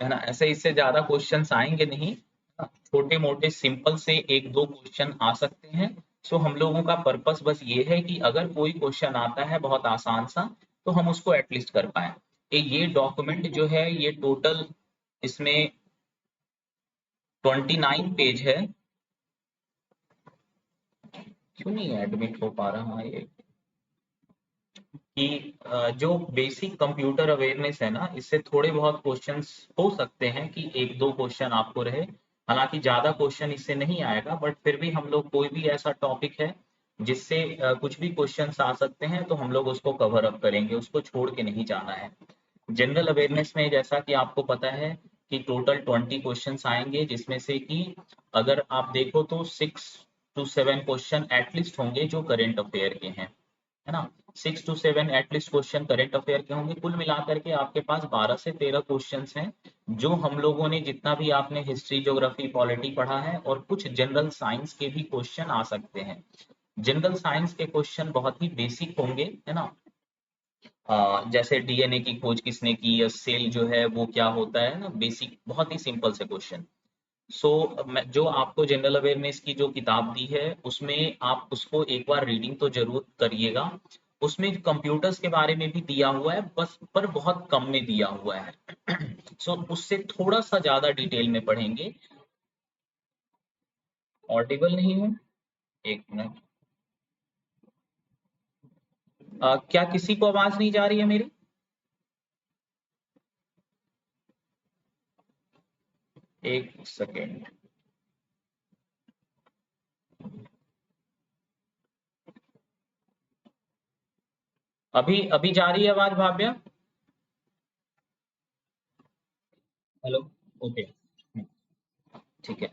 है ना। ऐसे इससे ज्यादा क्वेश्चंस आएंगे नहीं, छोटे मोटे सिंपल से एक दो क्वेश्चन आ सकते हैं। सो हम लोगों का पर्पस बस ये है कि अगर कोई क्वेश्चन आता है बहुत आसान सा, तो हम उसको एटलीस्ट कर पाए। ये डॉक्यूमेंट जो है ये टोटल इसमें 29 पेज है। क्यों नहीं एडमिट हो पा रहा ये, कि जो बेसिक कंप्यूटर अवेयरनेस है ना, इससे थोड़े बहुत क्वेश्चंस हो सकते हैं कि एक दो क्वेश्चन आपको रहे। हालांकि ज्यादा क्वेश्चन इससे नहीं आएगा, बट फिर भी हम लोग कोई भी ऐसा टॉपिक है जिससे कुछ भी क्वेश्चंस आ सकते हैं, तो हम लोग उसको कवर अप करेंगे, उसको छोड़ के नहीं जाना है। जनरल अवेयरनेस में जैसा कि आपको पता है कि टोटल 20 क्वेश्चंस आएंगे, जिसमें से कि अगर आप देखो तो 6 to 7 क्वेश्चन एटलीस्ट होंगे जो करेंट अफेयर के हैं, है ना। 6 to 7 at least question current affair के होंगे। कुल मिलाकर के आपके पास 12 से 13 क्वेश्चंस हैं, जो हम लोगों ने जितना भी आपने हिस्ट्री ज्योग्राफी पॉलिटी पढ़ा है, और कुछ जनरल साइंस के भी क्वेश्चन आ सकते हैं। जनरल साइंस के क्वेश्चन बहुत ही बेसिक होंगे, है ना। जैसे डीएनए की खोज किसने की, या सेल जो है वो क्या होता है ना, बेसिक बहुत ही सिंपल से क्वेश्चन। सो जो आपको जनरल अवेयरनेस की जो किताब दी है, उसमें आप उसको एक बार रीडिंग तो जरूर करिएगा। उसमें कंप्यूटर्स के बारे में भी दिया हुआ है, बस पर बहुत कम में दिया हुआ है। सो उससे थोड़ा सा ज्यादा डिटेल में पढ़ेंगे। ऑडिबल नहीं हूँ? एक मिनट। क्या किसी को आवाज नहीं जा रही है मेरी? एक सेकेंड। अभी अभी जा रही है आवाज भाव्या? हेलो। ओके। ठीक है।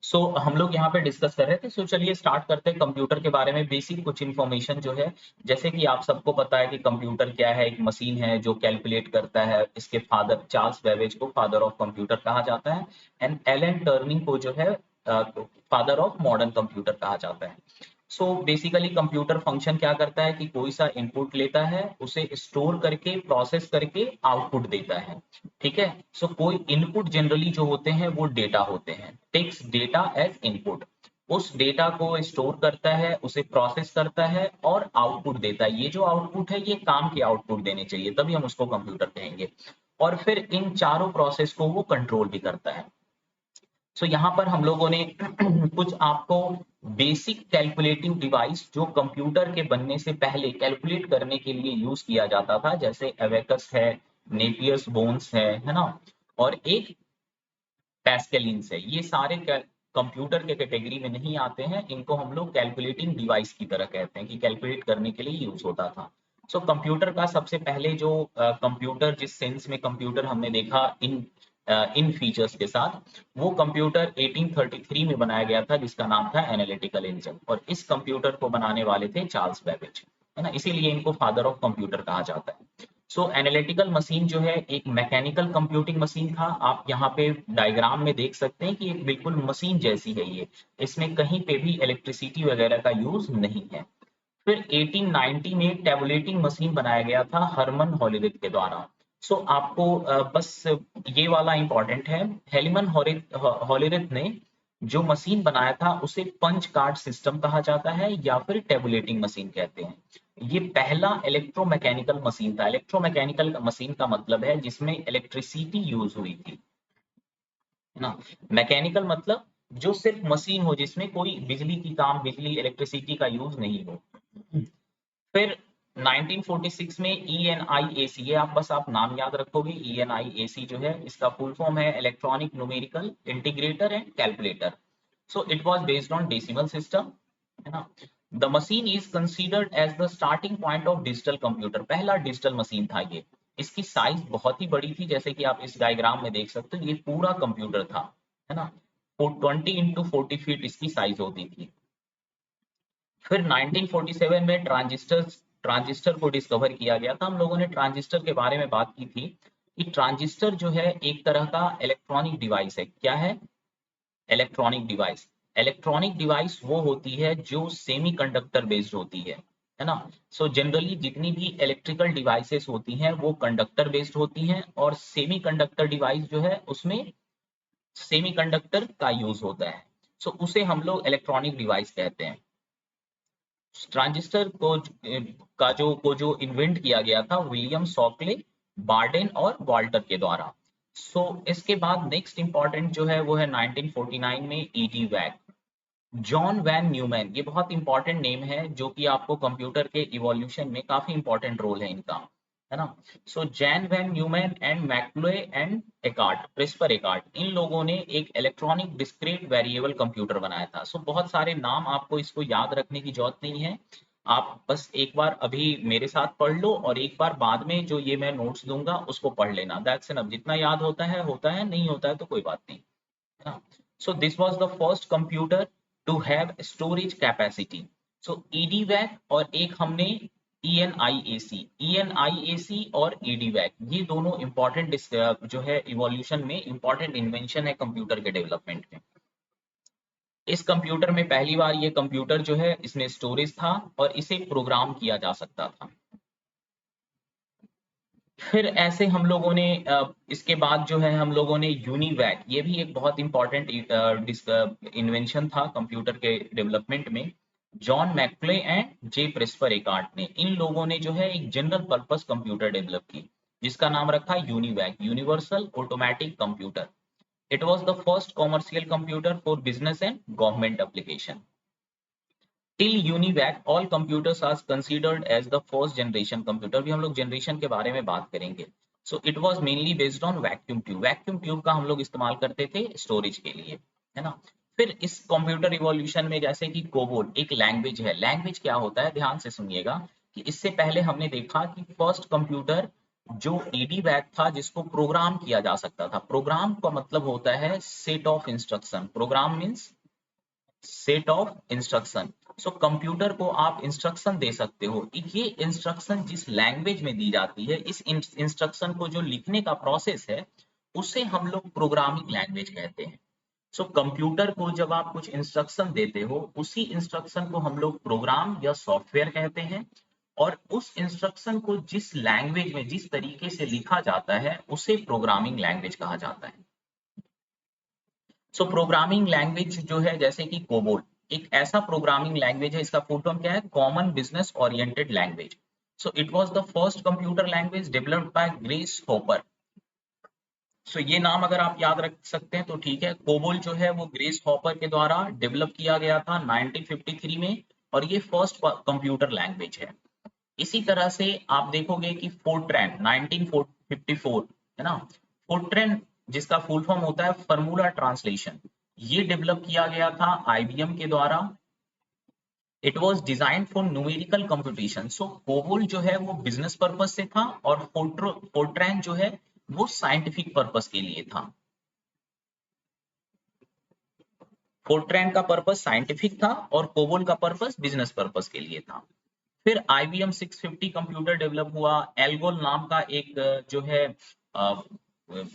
सो हम लोग यहाँ पे डिस्कस कर रहे थे। सो चलिए स्टार्ट करते हैं कंप्यूटर के बारे में बेसिक कुछ इन्फॉर्मेशन जो है। जैसे कि आप सबको पता है कि कंप्यूटर क्या है, एक मशीन है जो कैलकुलेट करता है। इसके फादर चार्ल्स बेबेज को फादर ऑफ कंप्यूटर कहा जाता है, एंड एलन टर्निंग को जो है फादर ऑफ मॉडर्न कंप्यूटर कहा जाता है। सो बेसिकली कंप्यूटर फंक्शन क्या करता है कि कोई सा इनपुट लेता है, उसे स्टोर करके प्रोसेस करके आउटपुट देता है। ठीक है। सो कोई इनपुट जनरली जो होते हैं वो डेटा होते हैं, टेक्स डेटा एज इनपुट। उस डेटा को स्टोर करता है, उसे प्रोसेस करता है और आउटपुट देता है। ये जो आउटपुट है ये काम के आउटपुट देने चाहिए, तभी हम उसको कंप्यूटर कहेंगे। और फिर इन चारों प्रोसेस को वो कंट्रोल भी करता है। सो यहाँ पर हम लोगों ने कुछ आपको बेसिक कैलकुलेटिव डिवाइस जो कंप्यूटर के बनने से पहले कैलकुलेट करने के लिए यूज किया जाता था, जैसे एवेकस है, नेपियर्स बोन्स है ना, और एक पैस्केलिन्स है। ये सारे कंप्यूटर के कैटेगरी में नहीं आते हैं, इनको हम लोग कैलकुलेटिंग डिवाइस की तरह कहते हैं कि कैलकुलेट करने के लिए यूज होता था। सो कंप्यूटर का सबसे पहले जो कंप्यूटर जिस सेंस में कंप्यूटर हमने देखा इन फीचर्स के साथ, वो कंप्यूटर 1833 में बनाया गया था, जिसका नाम था एनालिटिकल इंजन। और इस कंप्यूटर को बनाने वाले थे चार्ल्स बेबेज, है ना, इसीलिए इनको फादर ऑफ कंप्यूटर कहा जाता है। सो एनालिटिकल मशीन जो है एक मैकेनिकल कंप्यूटिंग मशीन था। आप यहाँ पे डायग्राम में देख सकते हैं कि एक बिल्कुल मशीन जैसी है ये, इसमें कहीं पे भी इलेक्ट्रिसिटी वगैरह का यूज नहीं है। फिर 1890 में टेबुलेटिंग मशीन बनाया गया था हरमन हॉलिरिथ के द्वारा। सो आपको बस ये वाला इंपॉर्टेंट है। हेलमन हॉलिरिथ ने जो मशीन बनाया था उसे पंच कार्ड सिस्टम कहा जाता है, या फिर टेबुलेटिंग मशीन कहते हैं। ये पहला इलेक्ट्रोमैकेनिकल मशीन था। इलेक्ट्रोमैकेनिकल मशीन का मतलब है जिसमें इलेक्ट्रिसिटी यूज हुई थी, है ना। मैकेनिकल मतलब जो सिर्फ मशीन हो, जिसमें कोई बिजली की काम, बिजली इलेक्ट्रिसिटी का यूज नहीं हो। फिर 1946 में ENIAC, ये आप बस आप नाम याद रखोगे, ENIAC जो है इसका फुल फॉर्म है electronic numerical integrator and calculator. So it was based on decimal system, है ना। The machine is considered as the starting point of digital computer. पहला डिजिटल मशीन था ये। इसकी साइज बहुत ही बड़ी थी, जैसे कि आप इस डायग्राम में देख सकते हो, ये पूरा कंप्यूटर था, है ना। 20 into 40 फीट इसकी साइज होती थी। फिर 1947 में ट्रांजिस्टर को डिस्कवर किया गया था। हम लोगों ने ट्रांजिस्टर के बारे में बात की थी कि ट्रांजिस्टर जो है एक तरह का इलेक्ट्रॉनिक डिवाइस है। क्या है? Electronic device. इलेक्ट्रॉनिक डिवाइस वो होती है जो सेमीकंडक्टर बेस्ड होती है, है ना। सो जनरली जितनी भी इलेक्ट्रिकल डिवाइसेस होती हैं वो कंडक्टर बेस्ड होती हैं, और सेमी कंडक्टर डिवाइस जो है उसमें सेमी कंडक्टर का यूज होता है। सो उसे हम लोग इलेक्ट्रॉनिक डिवाइस कहते हैं। ट्रांजिस्टर को जो इन्वेंट किया गया था विलियम शॉकले, बार्डेन और वाल्टर के द्वारा। सो इसके बाद नेक्स्ट इंपॉर्टेंट जो है वो है 1949 में ईडी वैग। जॉन वैन न्यूमैन, ये बहुत इंपॉर्टेंट नेम है जो कि आपको कंप्यूटर के इवोल्यूशन में काफी इंपॉर्टेंट रोल है इनका, है ना। So John von Neumann and Mauchly and Eckert, Presper Eckert, इन लोगों ने एक इलेक्ट्रॉनिक डिस्क्रीट वेरिएबल कंप्यूटर बनाया था। सो बहुत सारे नाम आपको इसको याद रखने की जरूरत नहीं है, आप बस एक बार अभी मेरे साथ पढ़ लो और एक बार बाद में जो ये मैं नोट्स दूंगा उसको पढ़ लेना, दैट्स इनफ। जितना याद होता है, नहीं होता है तो कोई बात नहीं, है ना। So this was the first computer to have storage capacity. So EDVAC और एक हमने ENIAC और EDVAC, ये दोनों इंपॉर्टेंट जो है इवोल्यूशन में इंपॉर्टेंट इन्वेंशन है कंप्यूटर के डेवलपमेंट में। इस कंप्यूटर में पहली बार ये कंप्यूटर जो है इसमें स्टोरेज था और इसे प्रोग्राम किया जा सकता था। फिर ऐसे हम लोगों ने इसके बाद जो है हम लोगों ने यूनिवैक, ये भी एक बहुत इंपॉर्टेंट इन्वेंशन था कंप्यूटर के डेवलपमेंट में। John McClay and J प्रेस्पर Eckhart ने, इन लोगों ने जो है एक जनरल पर्पस कंप्यूटर डेवलप की जिसका नाम रखा UNIVAC, universal automatic computer. It was the first commercial computer for business and government application. Till UNIVAC all computers are considered as the first generation computer, भी हम लोग जनरेशन के बारे में बात करेंगे। So it was mainly based on vacuum tube, vacuum tube का हम लोग इस्तेमाल करते थे स्टोरेज के लिए, है ना। फिर इस कंप्यूटर इवोल्यूशन में जैसे कि कोबोल एक लैंग्वेज है। लैंग्वेज क्या होता है, ध्यान से सुनिएगा कि इससे पहले हमने देखा कि फर्स्ट कंप्यूटर जो ईडी वैक था जिसको प्रोग्राम किया जा सकता था। प्रोग्राम का मतलब होता है set of instruction, program means set of instruction. So computer को आप इंस्ट्रक्शन दे सकते हो, ये इंस्ट्रक्शन जिस लैंग्वेज में दी जाती है, इस इंस्ट्रक्शन को जो लिखने का प्रोसेस है उसे हम लोग प्रोग्रामिंग लैंग्वेज कहते हैं। सो कंप्यूटर को जब आप कुछ इंस्ट्रक्शन देते हो उसी इंस्ट्रक्शन को हम लोग प्रोग्राम या सॉफ्टवेयर कहते हैं, और उस इंस्ट्रक्शन को जिस लैंग्वेज में जिस तरीके से लिखा जाता है उसे प्रोग्रामिंग लैंग्वेज कहा जाता है। सो प्रोग्रामिंग लैंग्वेज जो है जैसे कि कोबोल एक ऐसा प्रोग्रामिंग लैंग्वेज है, इसका फुल फॉर्म क्या है, common business oriented language. So it was the first computer language developed by Grace Hopper. So ये नाम अगर आप याद रख सकते हैं तो ठीक है। कोबोल जो है वो ग्रेस हॉपर के द्वारा डेवलप किया गया था 1953 में, और ये फर्स्ट कंप्यूटर लैंग्वेज है। इसी तरह से आप देखोगे कि फोर्ट्रैन 1954, है ना। फोर्ट्रैन जिसका फुल फॉर्म होता है फार्मूला ट्रांसलेशन, ये डेवलप किया गया था आईबीएम के द्वारा। It was designed for numerical computation. So COBOL जो है वो बिजनेस पर्पस से था और फोर्ट्रैन जो है वो साइंटिफिक पर्पस के लिए था। फोर्ट्रैन का पर्पस साइंटिफिक था और कोबोल का पर्पस बिजनेस पर्पस के लिए था। फिर IBM 650 कंप्यूटर डेवलप हुआ। एल्गोल नाम का एक जो है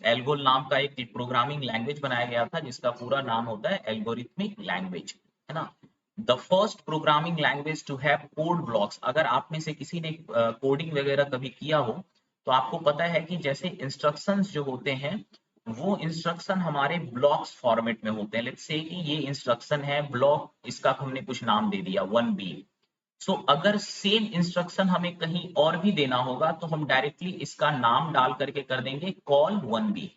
एल्गोल नाम का एक प्रोग्रामिंग लैंग्वेज बनाया गया था जिसका पूरा नाम होता है एल्गोरिथमिक लैंग्वेज, है ना। The first programming language to have code blocks. अगर आप में से किसी ने कोडिंग वगैरह कभी किया हो तो आपको पता है कि जैसे इंस्ट्रक्शंस जो होते हैं वो इंस्ट्रक्शन हमारे ब्लॉक्स फॉर्मेट में होते हैं। लेट्स से कि ये इंस्ट्रक्शन है ब्लॉक, इसका हमने कुछ नाम दे दिया 1B। सो अगर सेम इंस्ट्रक्शन हमें कहीं और भी देना होगा तो हम डायरेक्टली इसका नाम डाल करके कर देंगे कॉल 1B।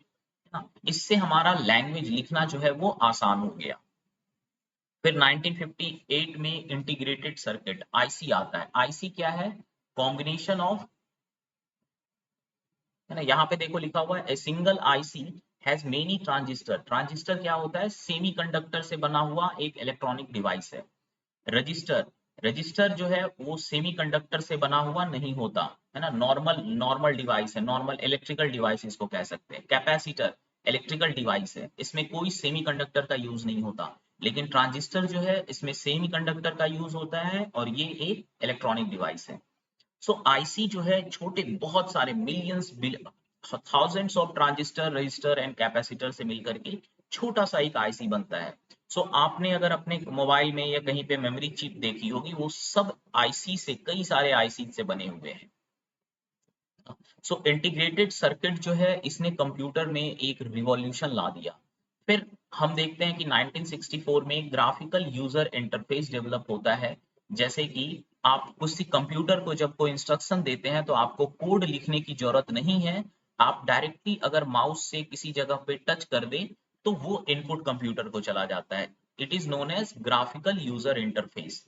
इससे हमारा लैंग्वेज लिखना जो है वो आसान हो गया। फिर 1958 में इंटीग्रेटेड सर्किट आईसी आता है। आईसी क्या है, कॉम्बिनेशन ऑफ, है ना। यहाँ पे देखो लिखा हुआ है single IC has many transistor. Transistor क्या होता है, सेमीकंडक्टर से बना हुआ एक इलेक्ट्रॉनिक डिवाइस है। रजिस्टर, रजिस्टर जो है वो सेमीकंडक्टर से बना हुआ नहीं होता, है ना। नॉर्मल नॉर्मल डिवाइस है, नॉर्मल इलेक्ट्रिकल डिवाइस इसको कह सकते हैं। कैपेसिटर इलेक्ट्रिकल डिवाइस है, इसमें कोई सेमीकंडक्टर का यूज नहीं होता। लेकिन ट्रांजिस्टर जो है इसमें सेमीकंडक्टर का यूज होता है और ये एक इलेक्ट्रॉनिक डिवाइस है। सो आईसी जो है छोटे बहुत सारे millions thousands of transistor, register and capacitor से मिलकर के छोटा सा एक आईसी बनता है। सो आपने अगर अपने मोबाइल में या कहीं पे मेमोरी चिप देखी होगी, वो सब आईसी से, कई सारे आईसी से बने हुए हैं। सो इंटीग्रेटेड सर्किट जो है, इसने कंप्यूटर में एक रिवॉल्यूशन ला दिया। फिर हम देखते हैं कि 1964 में ग्राफिकल यूजर इंटरफेस डेवलप होता है। जैसे कि आप किसी कंप्यूटर को जब कोई इंस्ट्रक्शन देते हैं तो आपको कोड लिखने की जरूरत नहीं है। आप डायरेक्टली अगर माउस से किसी जगह पे टच कर दें तो वो इनपुट कंप्यूटर को चला जाता है। It is known as graphical user interface.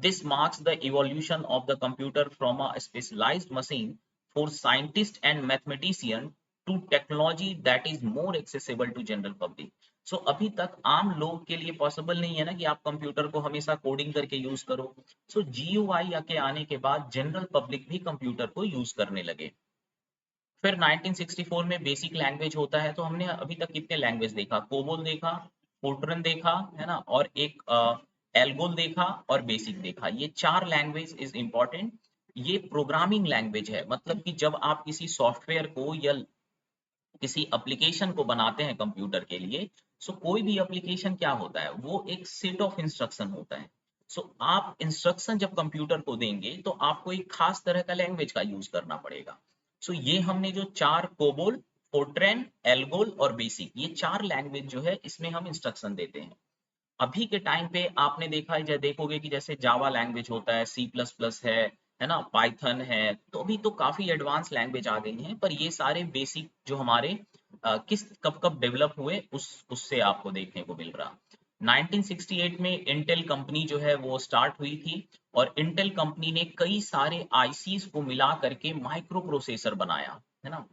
This marks the evolution of the computer from a specialized machine for scientists and mathematicians to technology that is more accessible to general public. So अभी तक आम लोग के लिए possible नहीं है ना कि आप कंप्यूटर को हमेशा कोडिंग करके यूज करो। सो GUI के आने के बाद जनरल पब्लिक भी कंप्यूटर को यूज करने लगे। फिर 1964 में बेसिक लैंग्वेज होता है। तो हमने अभी तक कितने लैंग्वेज देखा? कोबोल देखा, फोर्ट्रन देखा, है ना, और एक एल्गोल देखा और बेसिक देखा। ये 4 लैंग्वेज इज इंपॉर्टेंट। ये प्रोग्रामिंग लैंग्वेज है, मतलब कि जब आप किसी सॉफ्टवेयर को या किसी एप्लीकेशन को बनाते हैं कंप्यूटर के लिए, सो कोई भी एप्लीकेशन क्या होता है, वो एक सेट ऑफ इंस्ट्रक्शन होता है। सो आप इंस्ट्रक्शन जब कंप्यूटर को देंगे तो आपको एक खास तरह का लैंग्वेज का यूज करना पड़ेगा। सो ये हमने जो 4 कोबोल, फोर्ट्रैन, एल्गोल और बेसिक, ये 4 लैंग्वेज जो है, इसमें हम इंस्ट्रक्शन देते हैं। अभी के टाइम पे आपने देखा है, देखोगे कि जैसे जावा लैंग्वेज होता है, सी प्लस प्लस है ना, पाइथन है। तो अभी तो काफी एडवांस लैंग्वेज आ गई हैं, पर ये सारे बेसिक जो हमारे किस कब कब डेवलप हुए उससे आपको देखने को मिल रहा। 1968 में इंटेल कंपनी जो है वो स्टार्ट हुई थी, और इंटेल कंपनी ने कई सारे आईसीज को मिला करके माइक्रो प्रोसेसर बनाया, है ना।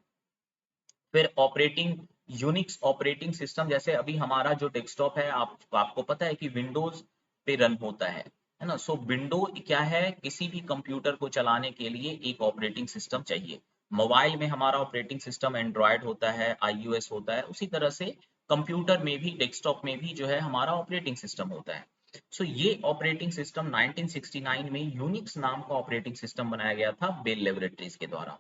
फिर ऑपरेटिंग, यूनिक्स ऑपरेटिंग सिस्टम, जैसे अभी हमारा जो डेस्कटॉप है, आपको पता है कि विंडोज पे रन होता है ना। सो विंडो क्या है, किसी भी कंप्यूटर को चलाने के लिए एक ऑपरेटिंग सिस्टम चाहिए। मोबाइल में हमारा ऑपरेटिंग सिस्टम एंड्रॉयड होता है, आईओएस होता है, उसी तरह से कंप्यूटर में भी, डेस्कटॉप में भी जो है हमारा ऑपरेटिंग सिस्टम होता है। सो ये ऑपरेटिंग सिस्टम 1969 में यूनिक्स नाम का ऑपरेटिंग सिस्टम बनाया गया था बेल लेबोरेटरीज के द्वारा।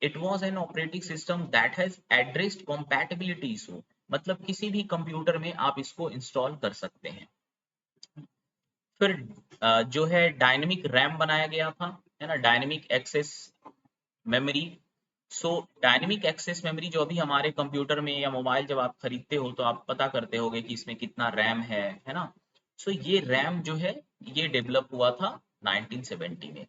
It was an operating system that has addressed compatibility issue, मतलब किसी भी कंप्यूटर में आप इसको इंस्टॉल कर सकते हैं। फिर जो है डायनेमिक रैम बनाया गया था, है ना, डायनेमिक एक्सेस मेमोरी। सो डायनेमिक एक्सेस मेमोरी जो अभी हमारे कंप्यूटर में या मोबाइल जब आप खरीदते हो तो आप पता करते होगे कि इसमें कितना रैम है ना। सो ये रैम जो है, ये डेवलप हुआ था 1970 में।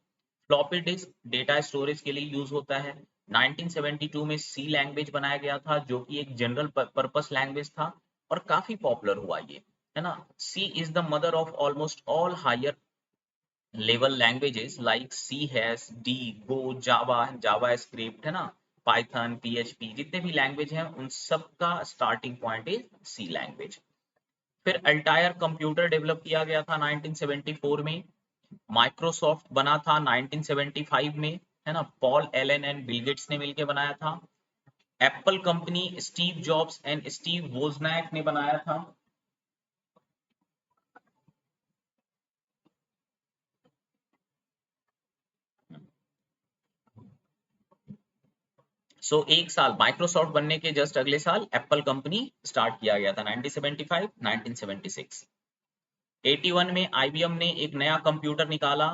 फ्लॉपी डिस्क डेटा स्टोरेज के लिए यूज होता है। 1972 में सी लैंग्वेज बनाया गया था, जो कि एक जनरल पर्पस लैंग्वेज था और काफी पॉपुलर हुआ ये, है ना। C is the mother of almost all higher level languages like C hash, D, Go, Java, JavaScript, है ना, पाइथन, पीएचपी, जितने भी लैंग्वेज हैं उन सब का starting point is C language. फिर अल्टायर कंप्यूटर डेवलप किया गया था 1974 में। माइक्रोसॉफ्ट बना था 1975 में, है ना, Paul Allen and Bill Gates ने मिलकर बनाया था। Apple company Steve Jobs and Steve Wozniak ने बनाया था। एक साल माइक्रोसॉफ्ट बनने के जस्ट अगले साल एप्पल कंपनी स्टार्ट किया गया था, 1975, 1976। 81 में आईबीएम ने एक नया कंप्यूटर निकाला,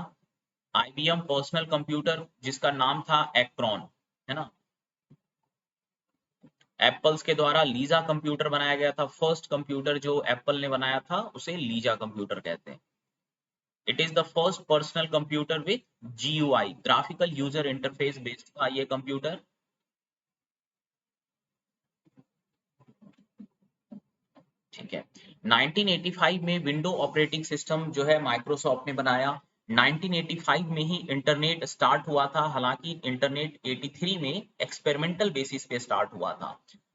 आईबीएम पर्सनल कंप्यूटर, जिसका नाम था एक्ट्रॉन, है ना। एप्पल्स के द्वारा लीजा कंप्यूटर बनाया गया था। फर्स्ट कंप्यूटर जो एप्पल ने बनाया था उसे लीजा कंप्यूटर कहते हैं। It is the first personal computer with GUI, graphical user interface based था ये कंप्यूटर। ठीक है। 1985 में विंडो ऑपरेटिंग सिस्टम जो है माइक्रोसॉफ्ट ने बनाया। 1985 में ही इंटरनेट स्टार्ट हुआ था, हालांकि इंटरनेट 83 में एक्सपेरिमेंटल बेसिस पे स्टार्ट हुआ था।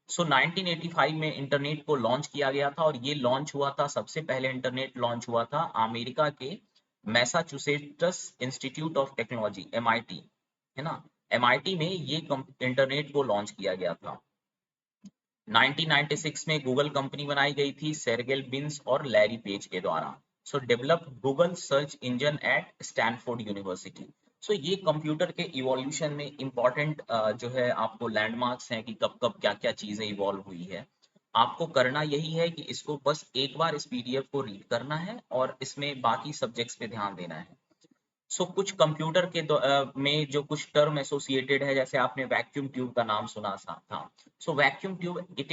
1985 में इंटरनेट को लॉन्च किया गया था, और ये लॉन्च हुआ था, सबसे पहले इंटरनेट लॉन्च हुआ था अमेरिका के Massachusetts institute of technology, MIT, है ना। एमआईटी में ये इंटरनेट को लॉन्च किया गया था। 1996 में गूगल कंपनी बनाई गई थी सेर्गेल बिन्स और लैरी पेज के द्वारा। So develop Google search engine at Stanford university. So ये कंप्यूटर के इवोल्यूशन में इंपॉर्टेंट जो है आपको लैंडमार्क्स हैं कि कब कब क्या क्या चीजें इवॉल्व हुई है। आपको करना यही है कि इसको बस एक बार इस पीडीएफ को रीड करना है और इसमें बाकी सब्जेक्ट्स पे ध्यान देना है। सो कुछ कंप्यूटर के में जो कुछ टर्म एसोसिएटेड है, जैसे आपने वैक्यूम ट्यूब का नाम सुना था। So vacuum tube it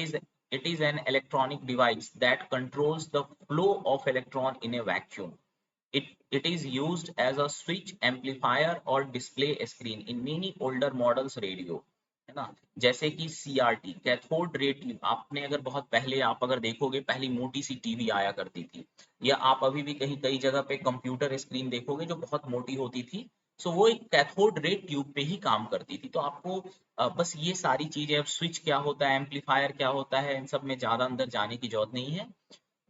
is an electronic device that controls the flow of electron in a vacuum. It is used as a switch amplifier or display screen in many older models radio, है ना। जैसे कि CRT cathode ray tube, आपने अगर बहुत पहले आप अगर देखोगे पहली मोटी सी टीवी आया करती थी, या आप अभी भी कहीं कई जगह पे कंप्यूटर स्क्रीन देखोगे जो बहुत मोटी होती थी। सो वो एक कैथोड रे ट्यूब पे ही काम करती थी। तो आपको बस ये सारी चीजें, अब स्विच क्या होता है, एम्पलीफायर क्या होता है, इन सब में ज्यादा अंदर जाने की जरूरत नहीं है।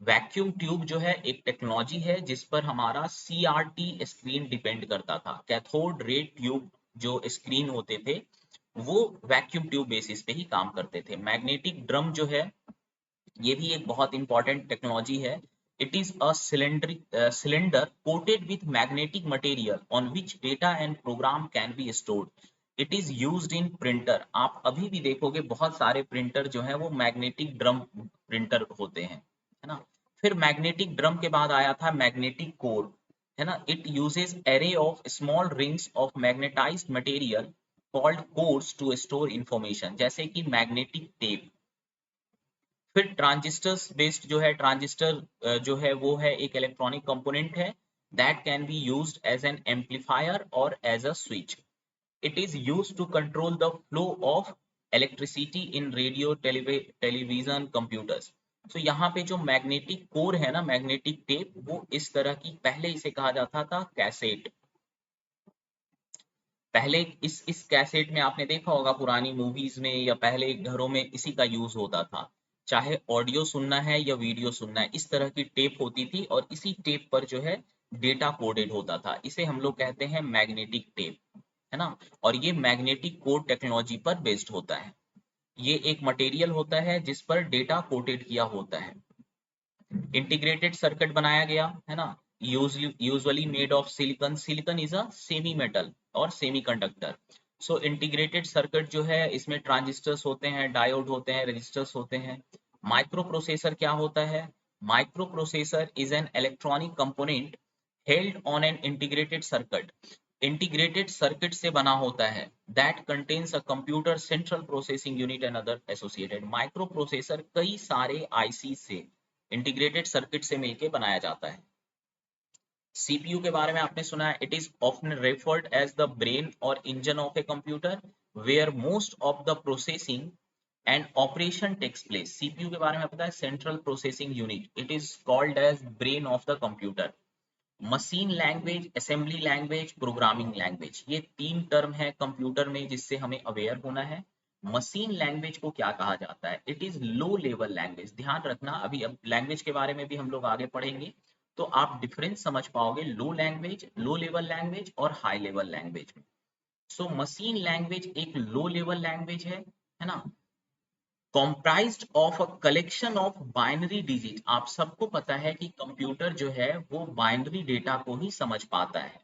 वैक्यूम ट्यूब जो है एक टेक्नोलॉजी है जिस पर हमारा CRT स्क्रीन डिपेंड करता था। कैथोड रे ट्यूब जो स्क्रीन होते थे वो वैक्यूम ट्यूब बेसिस पे ही काम करते थे। मैग्नेटिक ड्रम जो है ये भी एक बहुत इंपॉर्टेंट टेक्नोलॉजी है। It is a cylinder coated with magnetic material on which data and program can be stored. It is used in printer. आप अभी भी देखोगे बहुत सारे प्रिंटर जो है वो मैग्नेटिक ड्रम प्रिंटर होते हैं, है ना। फिर मैग्नेटिक ड्रम के बाद आया था मैग्नेटिक कोर, है ना। It uses array of small rings of magnetised material called cores to store information, जैसे कि मैग्नेटिक टेप। फिर ट्रांजिस्टर्स बेस्ड जो है, ट्रांजिस्टर जो है वो है एक इलेक्ट्रॉनिक कंपोनेंट है that can be used as an amplifier और as a switch. It is used to control the flow of electricity in radio, television, computers. तो यहाँ पे जो मैग्नेटिक कोर है ना, मैग्नेटिक टेप, वो इस तरह की, पहले इसे कहा जाता था कैसेट। पहले इस कैसेट में आपने देखा होगा पुरानी मूवीज में या पहले घरों में इसी का यूज होता था। चाहे ऑडियो सुनना है या वीडियो सुनना है, इस तरह की टेप होती थी और इसी टेप पर जो है डेटा कोडेड होता था। इसे हम लोग कहते हैं मैग्नेटिक टेप, है ना। और ये मैग्नेटिक कोड टेक्नोलॉजी पर बेस्ड होता है। ये एक मटेरियल होता है जिस पर डेटा कोटेड किया होता है। इंटीग्रेटेड सर्किट बनाया गया, है ना, usually made of silicon. Silicon is a semi metal और सेमी कंडक्टर। सो इंटीग्रेटेड सर्किट जो है इसमें ट्रांजिस्टर्स होते हैं, डायोड होते हैं, रेजिस्टर्स होते हैं। माइक्रो प्रोसेसर क्या होता है? Micro processor is an electronic component held on an integrated circuit. Integrated circuit से बना होता है that contains a computer central processing unit and other associated. Micro processor कई सारे आईसी से, इंटीग्रेटेड सर्किट से मिलकर बनाया जाता है। सीपीयू के बारे में आपने सुना है, it is often referred as the brain और engine of a computer where most of the processing and operation takes place. CPU के बारे में पता है, central processing unit, it is called as brain of the computer. Machine language, assembly language, programming language, ये तीन term है computer में जिससे हमें अवेयर होना है। मशीन लैंग्वेज को क्या कहा जाता है? It is low level language. ध्यान रखना, अभी अब लैंग्वेज के बारे में भी हम लोग आगे पढ़ेंगे तो आप डिफरेंस समझ पाओगे लो लैंग्वेज, लो लेवल लैंग्वेज और हाई लेवल लैंग्वेज में। सो मशीन लैंग्वेज एक लो लेवल लैंग्वेज है ना, comprised of a collection of binary digit। आप सबको पता है कि कंप्यूटर जो है वो बाइनरी डेटा को ही समझ पाता है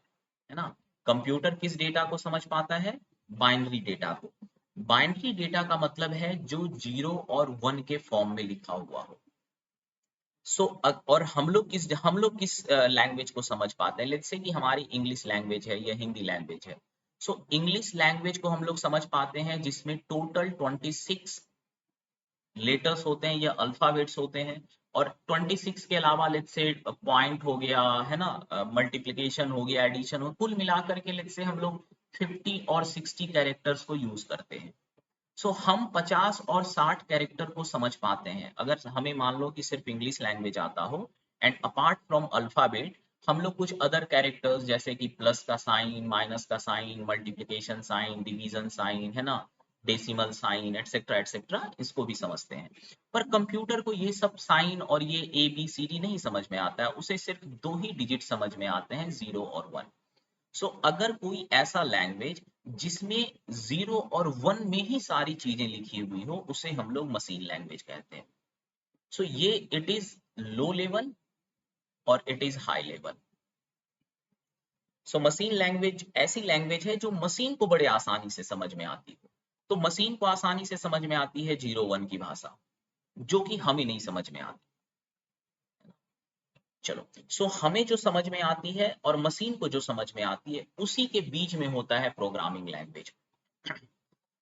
ना। कंप्यूटर किस डेटा को समझ पाता है? बाइनरी डेटा को। बाइनरी डेटा का मतलब है जो 0 और 1 के फॉर्म में लिखा हुआ हो। सो और हम लोग किस लैंग्वेज को समझ पाते हैं? लेट्स से कि हमारी इंग्लिश लैंग्वेज है या हिंदी लैंग्वेज है। सो इंग्लिश लैंग्वेज को हम लोग समझ पाते हैं जिसमें टोटल 26 लेटर्स होते हैं या अल्फाबेट्स होते हैं, और 26 के अलावा लेट्स से पॉइंट हो गया, है ना, मल्टीप्लिकेशन हो गया, एडिशन हो, कुल मिलाकर के लेट्स से हम लोग 50 और 60 कैरेक्टर्स को यूज करते हैं। सो हम 50 और 60 कैरेक्टर को समझ पाते हैं अगर हमें मान लो कि सिर्फ इंग्लिश लैंग्वेज आता हो। एंड अपार्ट फ्रॉम अल्फाबेट हम लोग कुछ अदर कैरेक्टर्स जैसे कि प्लस का साइन, माइनस का sign, multiplication sign, division sign, है ना, डेसिमल साइन, एटसेट्रा एटसेट्रा, इसको भी समझते हैं। पर कंप्यूटर को ये सब साइन और ये ABCD नहीं समझ में आता है, उसे सिर्फ दो ही डिजिट समझ में आते हैं, 0 और 1। सो अगर कोई ऐसा लैंग्वेज जिसमें 0 और 1 में ही सारी चीजें लिखी हुई हो उसे हम लोग मशीन लैंग्वेज कहते हैं। सो ये इट इज लो लेवल और it is high level. So machine language ऐसी लैंग्वेज है जो मशीन को बड़े आसानी से समझ में आती हो। तो मशीन को आसानी से समझ में आती है 0 1 की भाषा। जो कि हमें नहीं समझ में आती। चलो, सो हमें जो समझ में आती है और मशीन को जो समझ में आती है, उसी के बीच में होता है programming language.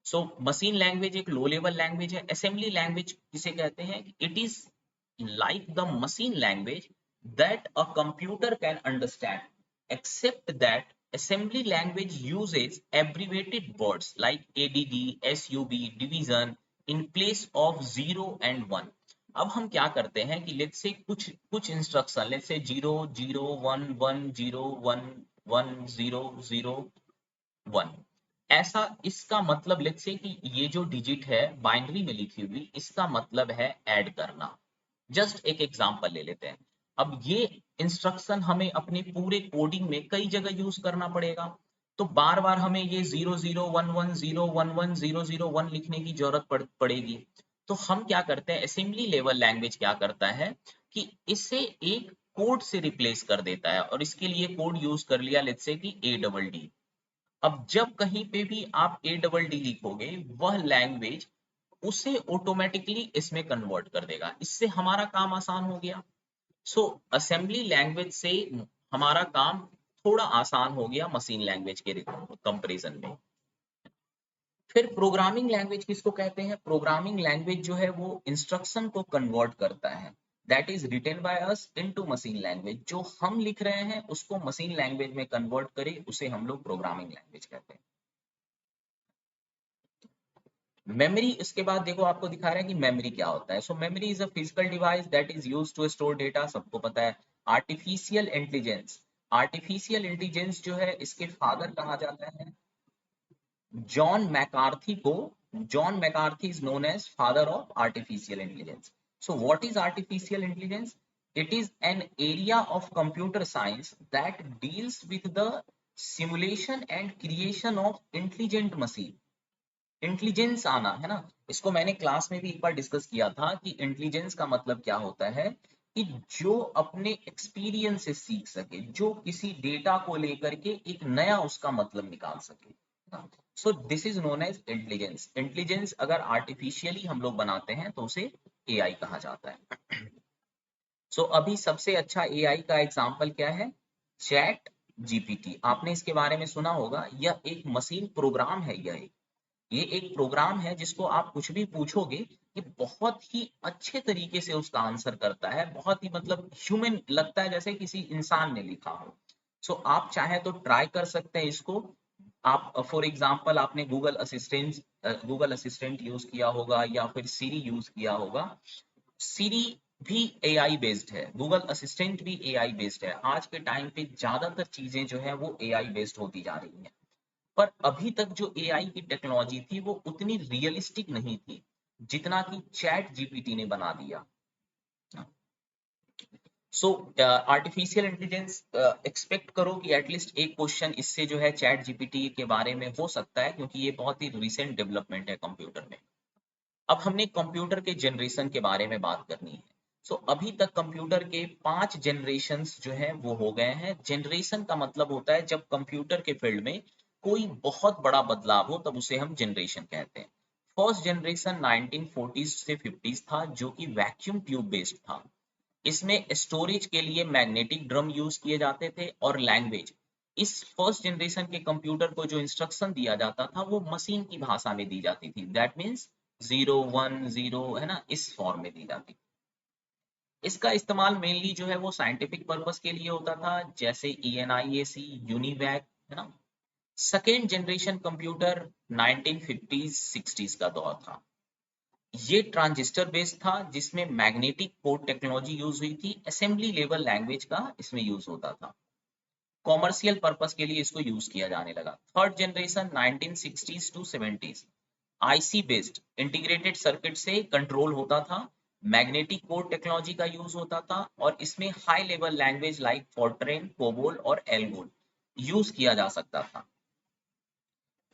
So machine language एक लो लेवल लैंग्वेज है। असेंबली लैंग्वेज किसे कहते हैं? It is like the machine language that a computer can understand except that assembly language uses abbreviated words like add, sub, division in place of 0 and 1। अब हम क्या करते हैं कि लेट्स से कुछ इंस्ट्रक्शन, लेट्स से 0 0 1 1 0 1 1 0 0 1, ऐसा इसका मतलब लेट्स से कि ये जो डिजिट है बाइनरी में लिखी हुई, इसका मतलब है ऐड करना। जस्ट एक एग्जांपल ले लेते हैं। अब ये इंस्ट्रक्शन हमें अपने पूरे कोडिंग में कई जगह यूज करना पड़ेगा, तो बार बार हमें ये 0011011001 लिखने की जरूरत पड़ेगी। तो हम क्या करते हैं, असेंबली लेवल लैंग्वेज क्या करता है कि इसे एक कोड से रिप्लेस कर देता है, और इसके लिए कोड यूज कर लिया लेट्स से कि ADD। अब जब कहीं पे भी आप ADD लिखोगे, वह लैंग्वेज उसे ऑटोमेटिकली इसमें कन्वर्ट कर देगा। इससे हमारा काम आसान हो गया। सो असेंबली लैंग्वेज से हमारा काम थोड़ा आसान हो गया मशीन लैंग्वेज के कंपैरिजन में। फिर प्रोग्रामिंग लैंग्वेज किसको कहते हैं? प्रोग्रामिंग लैंग्वेज जो है वो इंस्ट्रक्शन को कन्वर्ट करता है, that is written by us into machine language. जो हम लिख रहे हैं उसको मशीन लैंग्वेज में कन्वर्ट करे, उसे हम लोग प्रोग्रामिंग लैंग्वेज कहते हैं। मेमोरी, इसके बाद देखो आपको दिखा रहा है कि मेमोरी क्या होता है। So memory is a physical device that is used to store data, सबको पता है। आर्टिफिशियल इंटेलिजेंस, आर्टिफिशियल इंटेलिजेंस जो है इसके फादर कहा जाता है जॉन मैकार्थी को। John McCarthy is known as father of artificial intelligence. So what is artificial intelligence? It is an area of computer science that deals with the simulation and creation of intelligent machine. Intelligence आना है ना, इसको मैंने class में भी एक बार discuss किया था कि इंटेलिजेंस का मतलब क्या होता है कि जो अपने एक्सपीरियंस से सीख सके, जो किसी डेटा को लेकर के एक नया उसका मतलब निकाल सके। So this is known as intelligence. Intelligence अगर आर्टिफिशियली हम लोग बनाते हैं तो उसे एआई कहा जाता है। सो अभी सबसे अच्छा एआई का एग्जांपल क्या है? Chat GPT. आपने इसके बारे में सुना होगा। यह एक मशीन प्रोग्राम है। ये एक प्रोग्राम है जिसको आप कुछ भी पूछोगे, ये बहुत ही अच्छे तरीके से उसका आंसर करता है। बहुत ही मतलब ह्यूमन लगता है, जैसे किसी इंसान ने लिखा हो। सो आप चाहे तो ट्राई कर सकते हैं इसको। आप फॉर एग्जांपल आपने गूगल असिस्टेंट यूज किया होगा या फिर सीरी यूज किया होगा। सीरी भी एआई बेस्ड है, गूगल असिस्टेंट भी एआई बेस्ड है। आज के टाइम पे ज्यादातर चीजें जो है वो एआई बेस्ड होती जा रही हैं। पर अभी तक जो एआई की टेक्नोलॉजी थी वो उतनी रियलिस्टिक नहीं थी जितना कि चैट जीपीटी ने बना दिया। सो आर्टिफिशियल इंटेलिजेंस एक्सपेक्ट करो कि एटलीस्ट एक क्वेश्चन इससे जो है चैट जीपीटी के बारे में हो सकता है, क्योंकि ये बहुत ही रिसेंट डेवलपमेंट है कंप्यूटर में। अब हमने कंप्यूटर के जनरेशन के बारे में बात करनी है। सो अभी तक कंप्यूटर के 5 जनरेशन्स जो है वो हो गए हैं। जनरेशन का मतलब होता है जब कंप्यूटर के फील्ड में कोई बहुत बड़ा बदलाव हो, तब उसे हम जनरेशन कहते हैं। फर्स्ट जनरेशन 1940s से 50s था, जो कि वैक्यूम ट्यूब बेस्ड था। इसमें स्टोरेज के लिए मैग्नेटिक ड्रम यूज किए जाते थे, और लैंग्वेज, इस फर्स्ट जनरेशन के कंप्यूटर को जो इंस्ट्रक्शन दिया जाता था वो मशीन की भाषा में दी जाती थी। दैट मीन्स 0 1 0 है ना, इस फॉर्म में दी जाती। इसका इस्तेमाल मेनली जो है वो साइंटिफिक पर्पस के लिए होता था, जैसे ENIAC, यूनिवैक, है ना। Second generation computer 1950s 60s का दौर था। ये ट्रांजिस्टर बेस्ड था, जिसमें मैग्नेटिक कोड टेक्नोलॉजी यूज हुई थी। असेंबली लेवल लैंग्वेज का इसमें यूज होता था। कॉमर्शियल पर्पस के लिए इसको यूज किया जाने लगा। Third generation 1960s to 70s IC based integrated circuit से कंट्रोल होता था। मैग्नेटिक कोड टेक्नोलॉजी का यूज होता था, और इसमें high level language like Fortran, COBOL और एल्गोल यूज किया जा सकता था।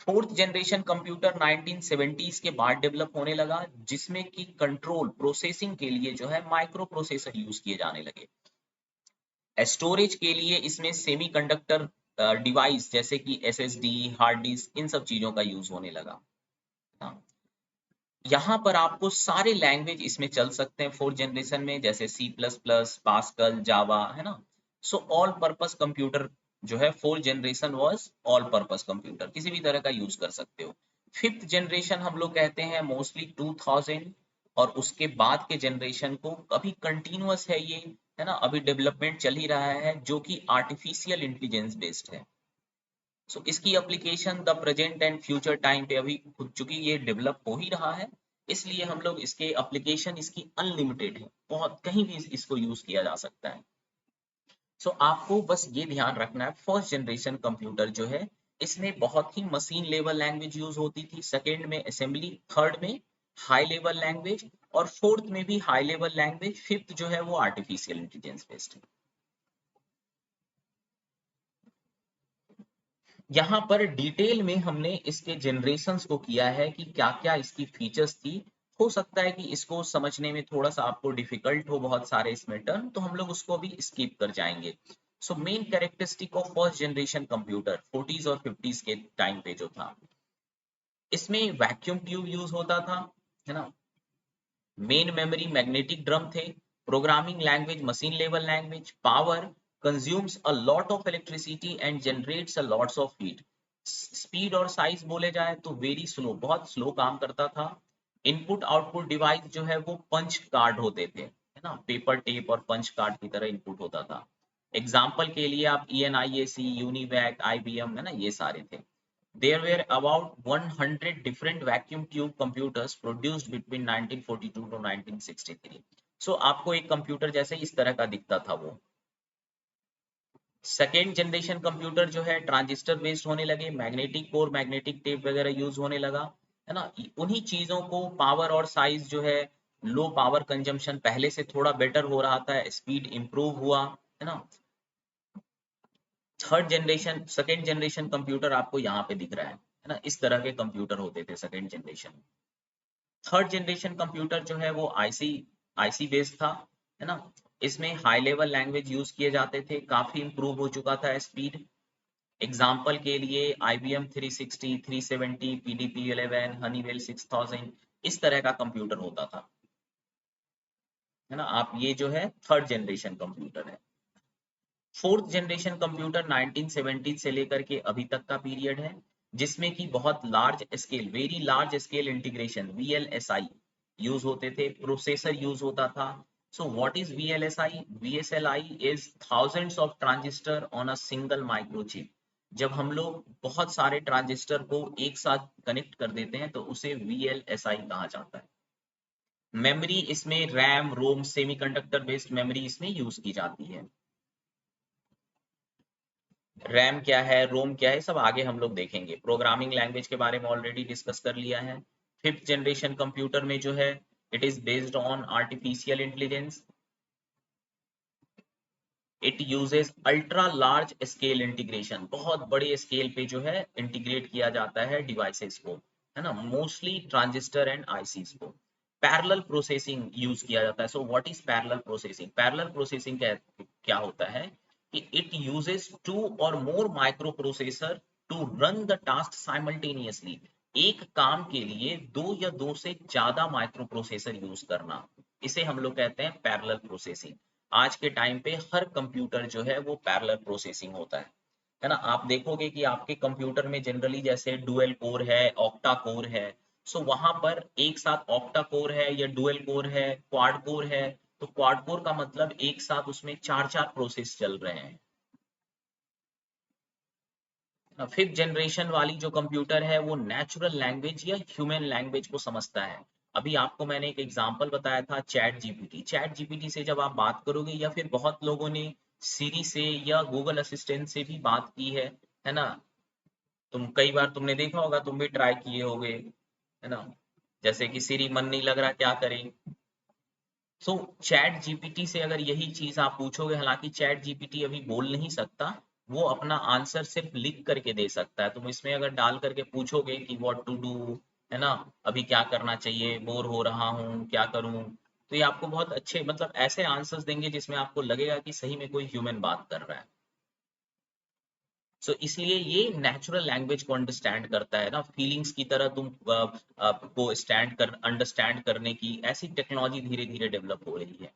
फोर्थ जनरेशन कंप्यूटर 1970s के बाद डेवलप होने लगा, जिसमें कि कंट्रोल प्रोसेसिंग के लिए जो है माइक्रो प्रोसेसर यूज किए जाने लगे। स्टोरेज के लिए इसमें सेमीकंडक्टर डिवाइस जैसे कि SSD, हार्ड डिस्क, इन सब चीजों का यूज होने लगा। यहाँ पर आपको सारे लैंग्वेज इसमें चल सकते हैं फोर्थ जनरेशन में, जैसे सी प्लस प्लस, पास्कल, जावा, है ना। सो ऑल पर्पस कंप्यूटर जो है fourth generation was all purpose computer, किसी भी तरह का यूज कर सकते हो। फिफ्थ जनरेशन हम लोग कहते हैं मोस्टली 2000, और उसके बाद के जनरेशन को अभी कंटिन्यूअस है ये, है ना, अभी डेवलपमेंट चल ही रहा है, जो कि आर्टिफिशियल इंटेलिजेंस बेस्ड है। सो इसकी application the present and future time पे अभी खुद चूंकि ये डेवलप हो ही रहा है, इसलिए हम लोग इसके एप्लीकेशन इसकी अनलिमिटेड है, बहुत कहीं भी इसको यूज किया जा सकता है। सो आपको बस ये ध्यान रखना है, फर्स्ट जनरेशन कंप्यूटर जो है इसमें बहुत ही मशीन लेवल लैंग्वेज यूज होती थी, सेकेंड में असेंबली, थर्ड में हाई लेवल लैंग्वेज, और फोर्थ में भी हाई लेवल लैंग्वेज, फिफ्थ जो है वो आर्टिफिशियल इंटेलिजेंस बेस्ड है। यहाँ पर डिटेल में हमने इसके जनरेशंस को किया है कि क्या क्या इसकी फीचर्स थी। हो सकता है कि इसको समझने में थोड़ा सा आपको डिफिकल्ट हो, बहुत सारे इसमें टर्म, तो हम लोग उसको भी स्किप कर जाएंगे। So main characteristic of first generation computer 40s और 50s के टाइम पे जो था, इसमें वैक्यूम ट्यूब यूज होता था, है ना। मेन मेमोरी मैग्नेटिक ड्रम थे, programming language machine level language, power consumes a lot of electricity and generates a lots of heat. Speed और साइज बोले जाए तो वेरी स्लो, बहुत स्लो काम करता था। इनपुट आउटपुट डिवाइस जो है वो पंच कार्ड होते थे, है ना, पेपर टेप और पंच कार्ड की तरह इनपुट होता था। एग्जाम्पल के लिए आप ENIAC, यूनिवैक, IBM, है ना, ये सारे थे। There were about 100 different vacuum tube computers produced between 1942 to 1963. So आपको एक कंप्यूटर जैसे इस तरह का दिखता था वो। सेकेंड जनरेशन कंप्यूटर जो है ट्रांजिस्टर बेस्ड होने लगे, मैग्नेटिक कोर, मैग्नेटिक टेप वगैरह यूज होने लगा, है ना। उन्हीं चीजों को पावर और साइज जो है, लो पावर कंजम्पशन पहले से थोड़ा बेटर हो रहा था, स्पीड इंप्रूव हुआ, है ना। Third generation, second generation computer आपको यहाँ पे दिख रहा है ना, इस तरह के कंप्यूटर होते थे second generation. Third generation computer जो है वो आईसी बेस्ड था, है ना। इसमें हाई लेवल लैंग्वेज यूज किए जाते थे, काफी इंप्रूव हो चुका था स्पीड। एग्जाम्पल के लिए IBM 360, 370, PDP 11, हनीवेल 6000, इस तरह का कंप्यूटर होता था, है ना। आप ये जो है थर्ड जनरेशन कंप्यूटर है। फोर्थ जनरेशन कंप्यूटर 1970 से लेकर के अभी तक का पीरियड है, जिसमें कि बहुत large scale, very large scale integration, VLSI use होते थे, प्रोसेसर यूज होता था। सो what is VLSI? VSLI is thousands of transistor on a single microchip. जब हम लोग बहुत सारे ट्रांजिस्टर को एक साथ कनेक्ट कर देते हैं तो उसे VLSI कहा जाता है। मेमोरी इसमें रैम, रोम, सेमीकंडक्टर बेस्ड मेमोरी इसमें यूज की जाती है। रैम क्या है, रोम क्या है, सब आगे हम लोग देखेंगे। प्रोग्रामिंग लैंग्वेज के बारे में ऑलरेडी डिस्कस कर लिया है। फिफ्थ जनरेशन कंप्यूटर में जो है it is based on artificial intelligence. It uses ultra large scale integration, बहुत बड़े स्केल पे जो है इंटीग्रेट किया जाता है डिवाइसेस को, है ना, मोस्टली ट्रांजिस्टर एंड आईसीज को। पैरेलल प्रोसेसिंग यूज किया जाता है। So what is parallel processing? Parallel processing क्या होता है कि इट यूजेस टू और more microprocessor to run the task simultaneously. एक काम के लिए दो या दो से ज्यादा माइक्रो प्रोसेसर यूज करना, इसे हम लोग कहते हैं पैरेलल प्रोसेसिंग। आज के टाइम पे हर कंप्यूटर जो है वो पैरेलल प्रोसेसिंग होता है ना। आप देखोगे कि आपके कंप्यूटर में जनरली जैसे डुअल कोर है, ऑक्टा कोर है। सो वहां पर एक साथ ऑक्टा कोर है या डुअल कोर है, क्वाड कोर है, तो क्वाड कोर का मतलब एक साथ उसमें चार चार प्रोसेस चल रहे हैं। फिफ्थ जनरेशन वाली जो कंप्यूटर है वो नेचुरल लैंग्वेज या ह्यूमन लैंग्वेज को समझता है। अभी आपको मैंने एक एग्जांपल बताया था, चैट जीपीटी। चैट जीपीटी से जब आप बात करोगे, या फिर बहुत लोगों ने सीरी से या गूगल असिस्टेंट से भी बात की है ना। तुम कई बार तुमने देखा होगा, तुम भी ट्राई किए होगे, है ना। जैसे कि सीरी मन नहीं लग रहा, क्या करें। सो चैट जीपीटी से अगर यही चीज आप पूछोगे, हालांकि चैट जीपीटी अभी बोल नहीं सकता, वो अपना आंसर सिर्फ लिख करके दे सकता है। तुम इसमें अगर डाल करके पूछोगे कि व्हाट टू डू, है ना, अभी क्या करना चाहिए, बोर हो रहा हूँ, क्या करूँ, तो ये आपको बहुत अच्छे, मतलब ऐसे आंसर्स देंगे जिसमें आपको लगेगा कि सही में कोई ह्यूमन बात कर रहा है। सो इसलिए ये नेचुरल लैंग्वेज को अंडरस्टैंड करता है ना, फीलिंग्स की तरह तुम को अंडरस्टैंड करने की ऐसी टेक्नोलॉजी धीरे धीरे डेवलप हो रही है।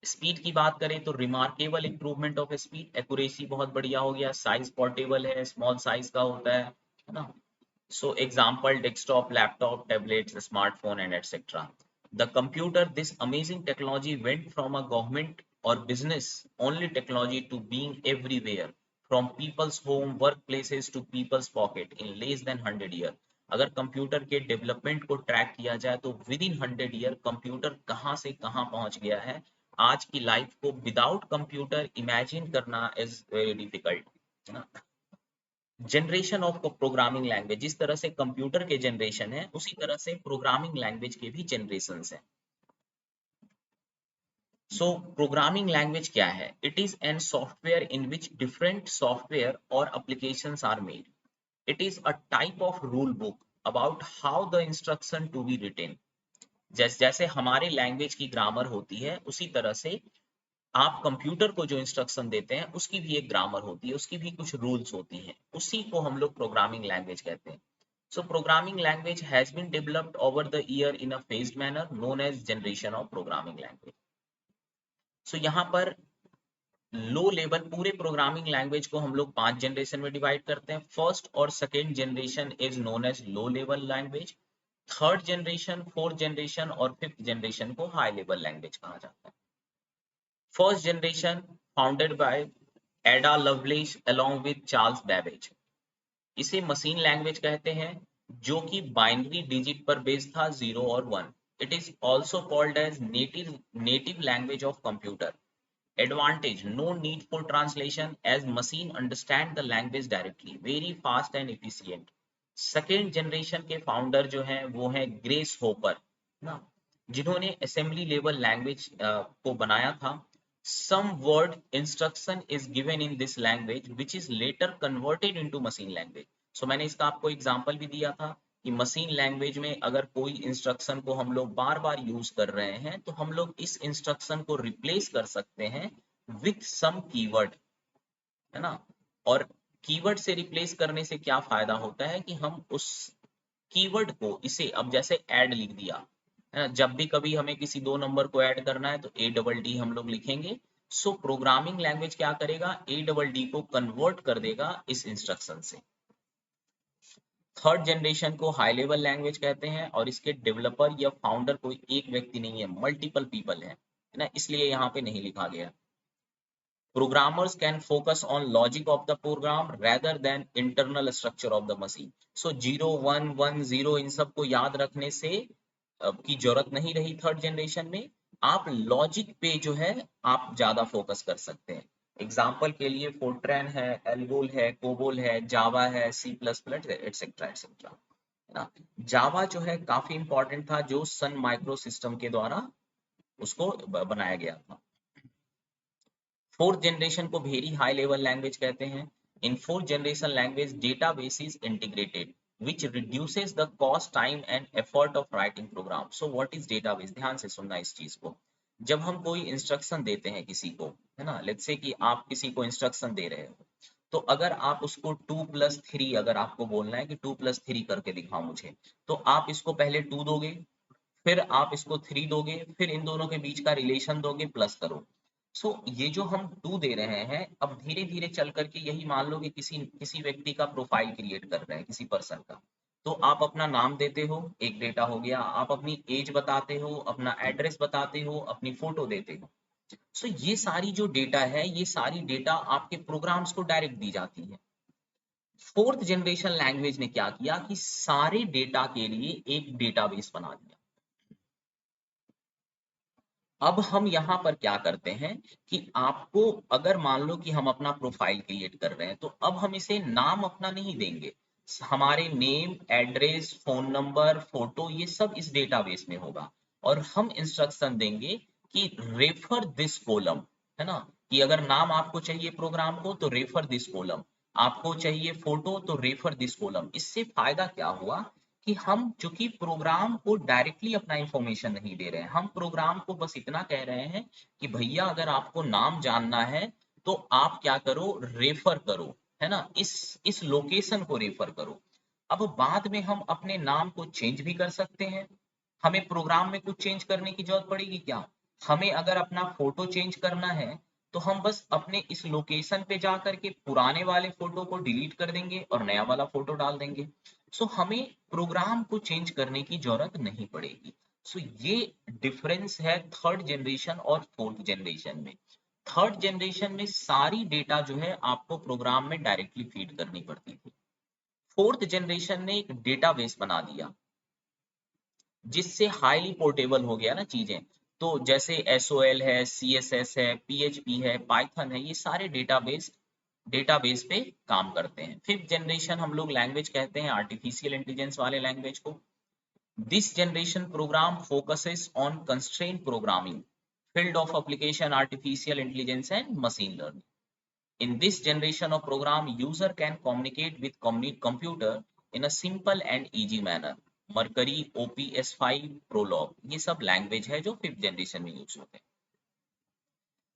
स्पीड की बात करें तो remarkable improvement of speed, accuracy बहुत बढ़िया हो गया, साइज पोर्टेबल है, स्मॉल साइज का होता है ना। So example desktop, laptop, tablets, smartphone and etc. The computer, this amazing technology went from a government or business only technology to being everywhere, from people's home, workplaces to people's pocket in less than 100 year. अगर computer के development को track किया जाए तो with in 100 year computer कहाँ से कहाँ पहुंच गया है। आज की लाइफ को विदाउट कंप्यूटर इमेजिन करना इज वेरी डिफिकल्ट, है ना। जनरेशन ऑफ प्रोग्रामिंग लैंग्वेज, जिस तरह से कंप्यूटर के जनरेशन है उसी तरह से प्रोग्रामिंग लैंग्वेज के भी जनरेशंस हैं। सो प्रोग्रामिंग लैंग्वेज क्या है? It is an software in which different software और applications are made. It is a type of rule book about how the instruction to be written. जैसे हमारे language की grammar होती है उसी तरह से आप कंप्यूटर को जो इंस्ट्रक्शन देते हैं उसकी भी एक ग्रामर होती है, उसकी भी कुछ रूल्स होती हैं, उसी को हम लोग प्रोग्रामिंग लैंग्वेज कहते हैं। So programming language has been developed over the year in a phased manner known as generation of programming language. So यहाँ पर लो लेवल पूरे प्रोग्रामिंग लैंग्वेज को हम लोग 5 जनरेशन में डिवाइड करते हैं। फर्स्ट और second generation is known as low level language, third generation, fourth generation और फिफ्थ जनरेशन को हाई लेवल लैंग्वेज कहा जाता है। First generation founded by Ada Lovelace along with Charles Babbage, इसे मशीन लैंग्वेज कहते हैं जो कि बाइनरी डिजिट पर बेस्ड था 0 और 1। It is also called as native language of computer. Advantage, no need for translation as machine understand the language directly, very fast and efficient. Second generation के founder जो हैं वो हैं ग्रेस होपर ना, जिन्होंने असेंबली लेवल लैंग्वेज को बनाया था। some word instruction is given in this language which is later converted into machine language। so मैंने इसका आपको एग्जांपल भी दिया था कि मशीन लैंग्वेज में अगर कोई इंस्ट्रक्शन को हम लोग बार बार यूज कर रहे हैं तो हम लोग इस इंस्ट्रक्शन को रिप्लेस कर सकते हैं विथ सम कीवर्ड, है ना। और कीवर्ड से रिप्लेस करने से क्या फायदा होता है कि हम उस कीवर्ड को इसे अब जैसे ऐड लिख दिया है ना, जब भी कभी हमें किसी दो नंबर को ऐड करना है तो ADD हम लोग लिखेंगे। सो प्रोग्रामिंग लैंग्वेज क्या करेगा, ADD को कन्वर्ट कर देगा इस इंस्ट्रक्शन से। थर्ड जनरेशन को हाई लेवल लैंग्वेज कहते हैं और इसके डेवलपर या फाउंडर कोई एक व्यक्ति नहीं है, मल्टीपल पीपल है ना, इसलिए यहाँ पे नहीं लिखा गया। Programmers can focus on logic of the program rather than internal structure of the machine। So 0 1 1 0 इन सब को याद रखने से की जरूरत नहीं रही थर्ड जनरेशन में। आप लॉजिक पे जो है आप ज्यादा फोकस कर सकते हैं। एग्जाम्पल के लिए फोर्ट्रैन है, एल्गोल है, कोबोल है, जावा है, C++ एटसेट्रा एटसेट्रा, है ना। जावा जो है काफी इंपॉर्टेंट था, जो सन माइक्रो सिस्टम के द्वारा उसको बनाया गया था। फोर्थ जनरेशन को वेरी हाई लेवल लैंग्वेज कहते हैं। In fourth generation language database is integrated which reduces the cost, time and effort of writing program। so what is database? ध्यान से सुनना इस चीज को। जब हम कोई इंस्ट्रक्शन देते हैं किसी को, है ना, लेट्स से कि आप किसी को इंस्ट्रक्शन दे रहे हो, तो अगर आप उसको 2+3 अगर आपको बोलना है कि 2+3 करके दिखाओ मुझे, तो आप इसको पहले 2 दोगे, फिर आप इसको 3 दोगे, फिर इन दोनों के बीच का रिलेशन दोगे, प्लस करो। ये जो हम 2 दे रहे हैं, अब धीरे धीरे चल करके यही मान लो कि किसी किसी व्यक्ति का प्रोफाइल क्रिएट कर रहे हैं, किसी पर्सन का, तो आप अपना नाम देते हो, एक डेटा हो गया, आप अपनी एज बताते हो, अपना एड्रेस बताते हो, अपनी फोटो देते हो। ये सारी जो डेटा है, ये सारी डेटा आपके प्रोग्राम्स को डायरेक्ट दी जाती है। फोर्थ जनरेशन लैंग्वेज ने क्या किया कि सारे डेटा के लिए एक डेटाबेस बना दिया। अब हम यहाँ पर क्या करते हैं कि आपको अगर मान लो कि हम अपना प्रोफाइल क्रिएट कर रहे हैं, तो अब हम इसे नाम अपना नहीं देंगे, हमारे name, address, phone number, photo, ये सब इस डेटाबेस में होगा। और हम इंस्ट्रक्शन देंगे कि रेफर दिस कॉलम, है ना, कि अगर नाम आपको चाहिए प्रोग्राम को तो रेफर दिस कॉलम, आपको चाहिए फोटो तो रेफर दिस कॉलम। इससे फायदा क्या हुआ कि हम चूंकि प्रोग्राम को डायरेक्टली अपना इंफॉर्मेशन नहीं दे रहे हैं, हम प्रोग्राम को बस इतना कह रहे हैं कि भैया अगर आपको नाम जानना है तो आप क्या करो, रेफर करो, है ना, इस लोकेशन को रेफर करो। अब बाद में हम अपने नाम को चेंज भी कर सकते हैं। हमें प्रोग्राम में कुछ चेंज करने की जरूरत पड़ेगी क्या? हमें अगर अपना फोटो चेंज करना है तो हम बस अपने इस लोकेशन पे जा करके पुराने वाले फोटो को डिलीट कर देंगे और नया वाला फोटो डाल देंगे। सो हमें प्रोग्राम को चेंज करने की जरूरत नहीं पड़ेगी। सो ये डिफरेंस है थर्ड जनरेशन और फोर्थ जनरेशन में। थर्ड जनरेशन में सारी डेटा जो है आपको प्रोग्राम में डायरेक्टली फीड करनी पड़ती थी। फोर्थ जनरेशन ने एक डेटाबेस बना दिया जिससे हाईली पोर्टेबल हो गया ना चीजें। तो जैसे एसओएल है, सीएसएस है, पीएचपी है, पाइथन है, ये सारे डेटाबेस पे काम करते हैं। फिफ्थ जनरेशन हम लोग लैंग्वेज कहते हैं आर्टिफिशियल इंटेलिजेंस वाले लैंग्वेज को। This generation program focuses on constraint programming, field of application artificial intelligence and machine learning. In this generation of program, user can communicate with computer in a simple and easy manner. Mercury, OPS5, Prolog, ये सब language है जो fifth generation में use होते हैं।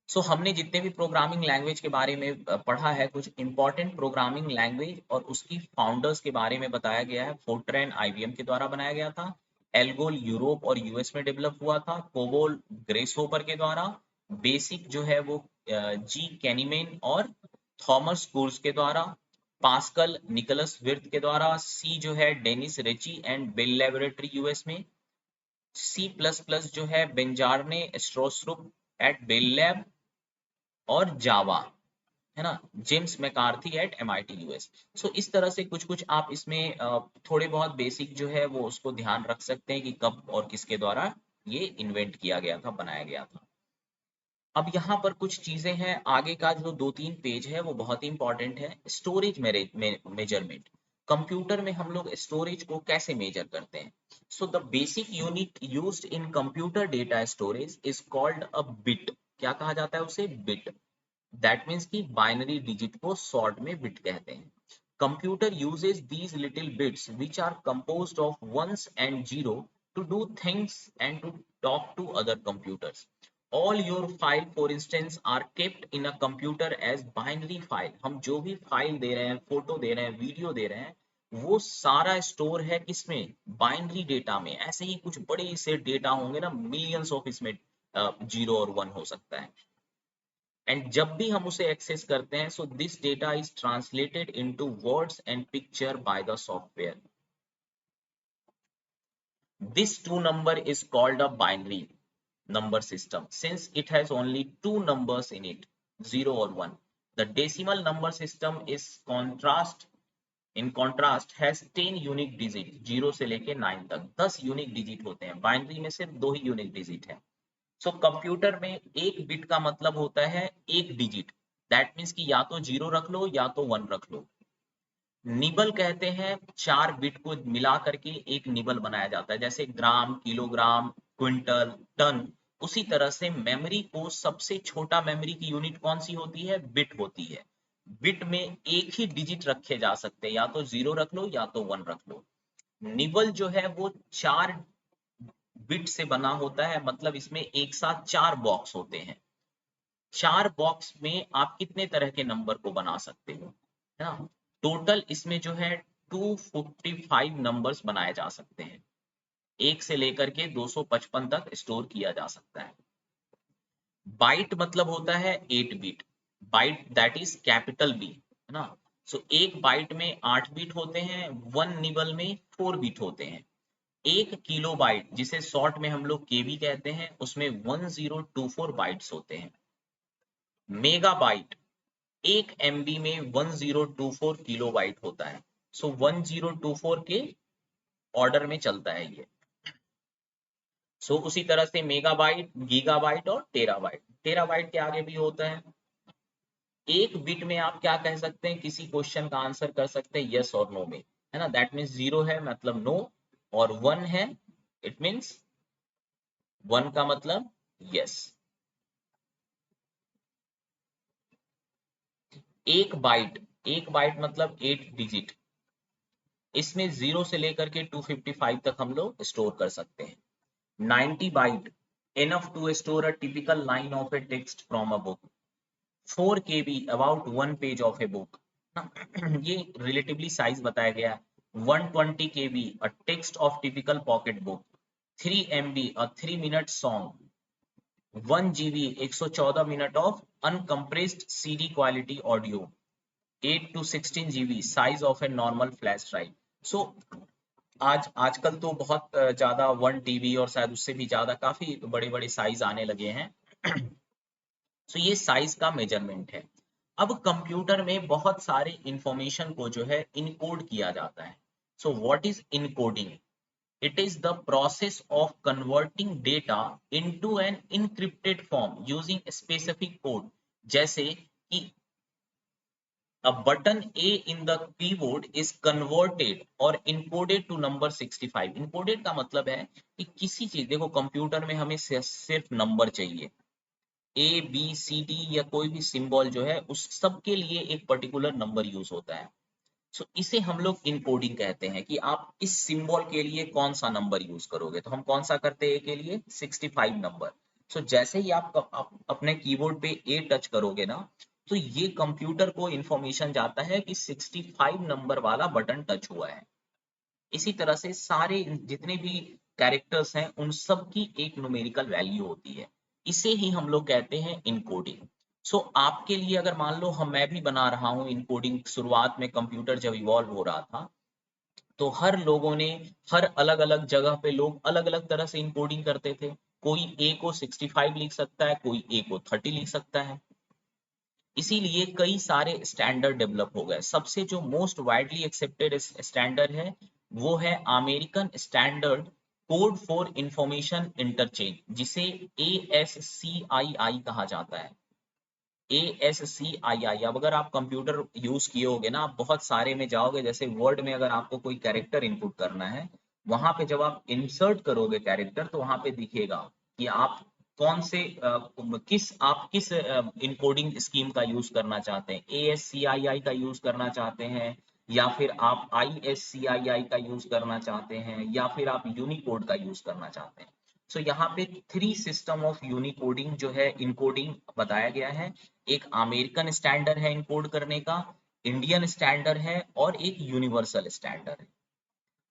सो हमने जितने भी प्रोग्रामिंग लैंग्वेज के बारे में पढ़ा है, कुछ इंपॉर्टेंट प्रोग्रामिंग लैंग्वेज और उसकी फाउंडर्स के बारे में बताया गया है। फोर्ट्रैन आईबीएम के द्वारा बनाया गया था, एल्गोल यूरोप और यूएस में डेवलप हुआ था, कोबोल ग्रेसहोपर के द्वारा, बेसिक जो है वो जी कैनीमेन और थॉमस कोर्स के द्वारा, पास्कल निकोलस विर्थ के द्वारा, सी जो है Dennis Ritchie and Bell laboratory US में, सी प्लस प्लस जो है Bjarne Stroustrup at Bell lab, और जावा है ना James McCarthy at MIT US. So इस तरह से कुछ कुछ आप इसमें थोड़े बहुत बेसिक जो है वो उसको ध्यान रख सकते हैं कि कब और किसके द्वारा ये इन्वेंट किया गया था, बनाया गया था। अब यहाँ पर कुछ चीजें हैं, आगे का जो 2-3 पेज है वो बहुत ही इंपॉर्टेंट है। स्टोरेज मेजरमेंट, कंप्यूटर में हम लोग स्टोरेज को कैसे मेजर करते हैं। So the basic unit used in computer data storage is called a bit. क्या कहा जाता है उसे? बिट। दैट मीन्स कि बाइनरी डिजिट को शॉर्ट में बिट कहते हैं। Computer uses these little bits which are composed of ones and zero to do things and to talk to other computers. All your file for instance are kept in a computer as binary file. हम जो भी file दे रहे हैं, photo दे रहे हैं, video दे रहे हैं, वो सारा स्टोर है किसमें? बाइनरी डेटा में। ऐसे ही कुछ बड़े से डेटा होंगे ना, मिलियंस ऑफ इसमें जीरो और वन हो सकता है। एंड जब भी हम उसे एक्सेस करते हैं, so this data is translated into words and picture by the software. This two number is called a binary number system since it has only two numbers in it, 0 or 1. The decimal number system is in contrast has 10 unique digit, 0 से लेके 9 तक 10 unique digit होते हैं। Binary में सिर्फ 2 ही unique digit है। So computer में एक बिट का मतलब होता है एक डिजिट। दैट मीन्स कि या तो 0 रख लो या तो 1 रख लो। निबल कहते हैं 4 बिट को मिला करके एक निबल बनाया जाता है, जैसे ग्राम, किलोग्राम, क्विंटल, टन। उसी तरह से मेमोरी को सबसे छोटा मेमोरी की यूनिट कौन सी होती है? बिट होती है। बिट में एक ही डिजिट रखे जा सकते हैं, या तो 0 रख लो या तो 1 रख लो। निबल जो है वो 4 बिट से बना होता है, मतलब इसमें एक साथ 4 बॉक्स होते हैं। 4 बॉक्स में आप कितने तरह के नंबर को बना सकते हो, है ना? टोटल इसमें जो है 255 नंबर्स बनाए जा सकते हैं। 1 से लेकर के 255 तक स्टोर किया जा सकता है। बाइट मतलब होता है 8 bit. Byte that is capital B, है ना? सो एक बाइट में 8 बिट होते हैं, 1 निबल में 4 बिट होते हैं। 1 किलो बाइट, जिसे शॉर्ट में हम लोग केबी कहते हैं, उसमें 1024 बाइट्स होते हैं। मेगाबाइट, 1 MB में 1024 किलोबाइट होता है। सो 1024 के ऑर्डर में चलता है ये। सो उसी तरह से मेगाबाइट, गीगाबाइट और टेराबाइट। टेराबाइट के आगे भी होता है। एक बिट में आप क्या कह सकते हैं? किसी क्वेश्चन का आंसर कर सकते हैं यस और नो में, है ना? दैट मीन्स 0 है मतलब नो, और 1 है इट मीन्स 1 का मतलब यस। एक बाइट मतलब 8 डिजिट। इसमें 0 से लेकर के 255 तक हम लोग स्टोर कर सकते हैं। 90 bite, enough to store a typical line of a text from a book. 4 KB, about 1 page of a book. ये रिलेटिवली साइज बताया गया है। 120 KB a text of typical pocket book, 3 MB a 3-minute song, 1 GB 114 minute of uncompressed CD quality audio, 8 to 16 GB size of a normal flash drive. So आजकल तो बहुत ज्यादा 1 TB और शायद उससे भी ज्यादा काफी बड़े बड़े साइज आने लगे हैं। सो ये साइज का मेजरमेंट है। अब कंप्यूटर में बहुत सारे इंफॉर्मेशन को जो है इनकोड किया जाता है। So what is encoding? It is the process of converting data into an encrypted form using specific code. जैसे कि a button A in the keyboard is converted or encoded to number 65। encoded का मतलब है कि किसी चीज, देखो computer में हमें सिर्फ नंबर चाहिए, ए बी सी डी या कोई भी सिंबल जो है उस सब के लिए एक पर्टिकुलर नंबर यूज होता है। सो इसे हम लोग इनकोडिंग कहते हैं कि आप इस सिंबल के लिए कौन सा नंबर यूज करोगे। तो हम कौन सा करते हैं ए के लिए? 65 नंबर। सो जैसे ही आप अपने कीबोर्ड पे ए टच करोगे ना, तो ये कंप्यूटर को इंफॉर्मेशन जाता है कि 65 नंबर वाला बटन टच हुआ है। इसी तरह से सारे जितने भी कैरेक्टर्स हैं उन सब की एक न्यूमेरिकल वैल्यू होती है। इसे ही हम लोग कहते हैं इनकोडिंग। सो आपके लिए अगर मान लो मैं भी बना रहा हूँ इनकोडिंग, शुरुआत में कंप्यूटर जब इवॉल्व हो रहा था तो हर लोगों ने, हर अलग अलग जगह पे लोग अलग अलग तरह से इनकोडिंग करते थे। कोई ए को 65 लिख सकता है, कोई ए को 30 लिख सकता है। इसीलिए कई सारे स्टैंडर्ड डेवलप हो गए। सबसे जो मोस्ट वाइडली एक्सेप्टेड स्टैंडर्ड है वो है American standard code for information interchange, जिसे ASCII कहा जाता है। ASCII। अब अगर आप कंप्यूटर यूज किए होगे ना, आप बहुत सारे में जाओगे, जैसे वर्ड में अगर आपको कोई कैरेक्टर इनपुट करना है, वहां पे जब आप इंसर्ट करोगे कैरेक्टर तो वहां पे दिखेगा कि आप कौन से किस इनकोडिंग स्कीम का यूज करना चाहते हैं। ASCII का यूज करना चाहते हैं, या फिर आप ISCII का यूज करना चाहते हैं, या फिर आप यूनिकोड का यूज करना चाहते हैं। सो यहाँ पे 3 सिस्टम ऑफ यूनिकोडिंग जो है इनकोडिंग बताया गया है। एक अमेरिकन स्टैंडर्ड है इनकोड करने का, इंडियन स्टैंडर्ड है, और एक यूनिवर्सल स्टैंडर्ड है।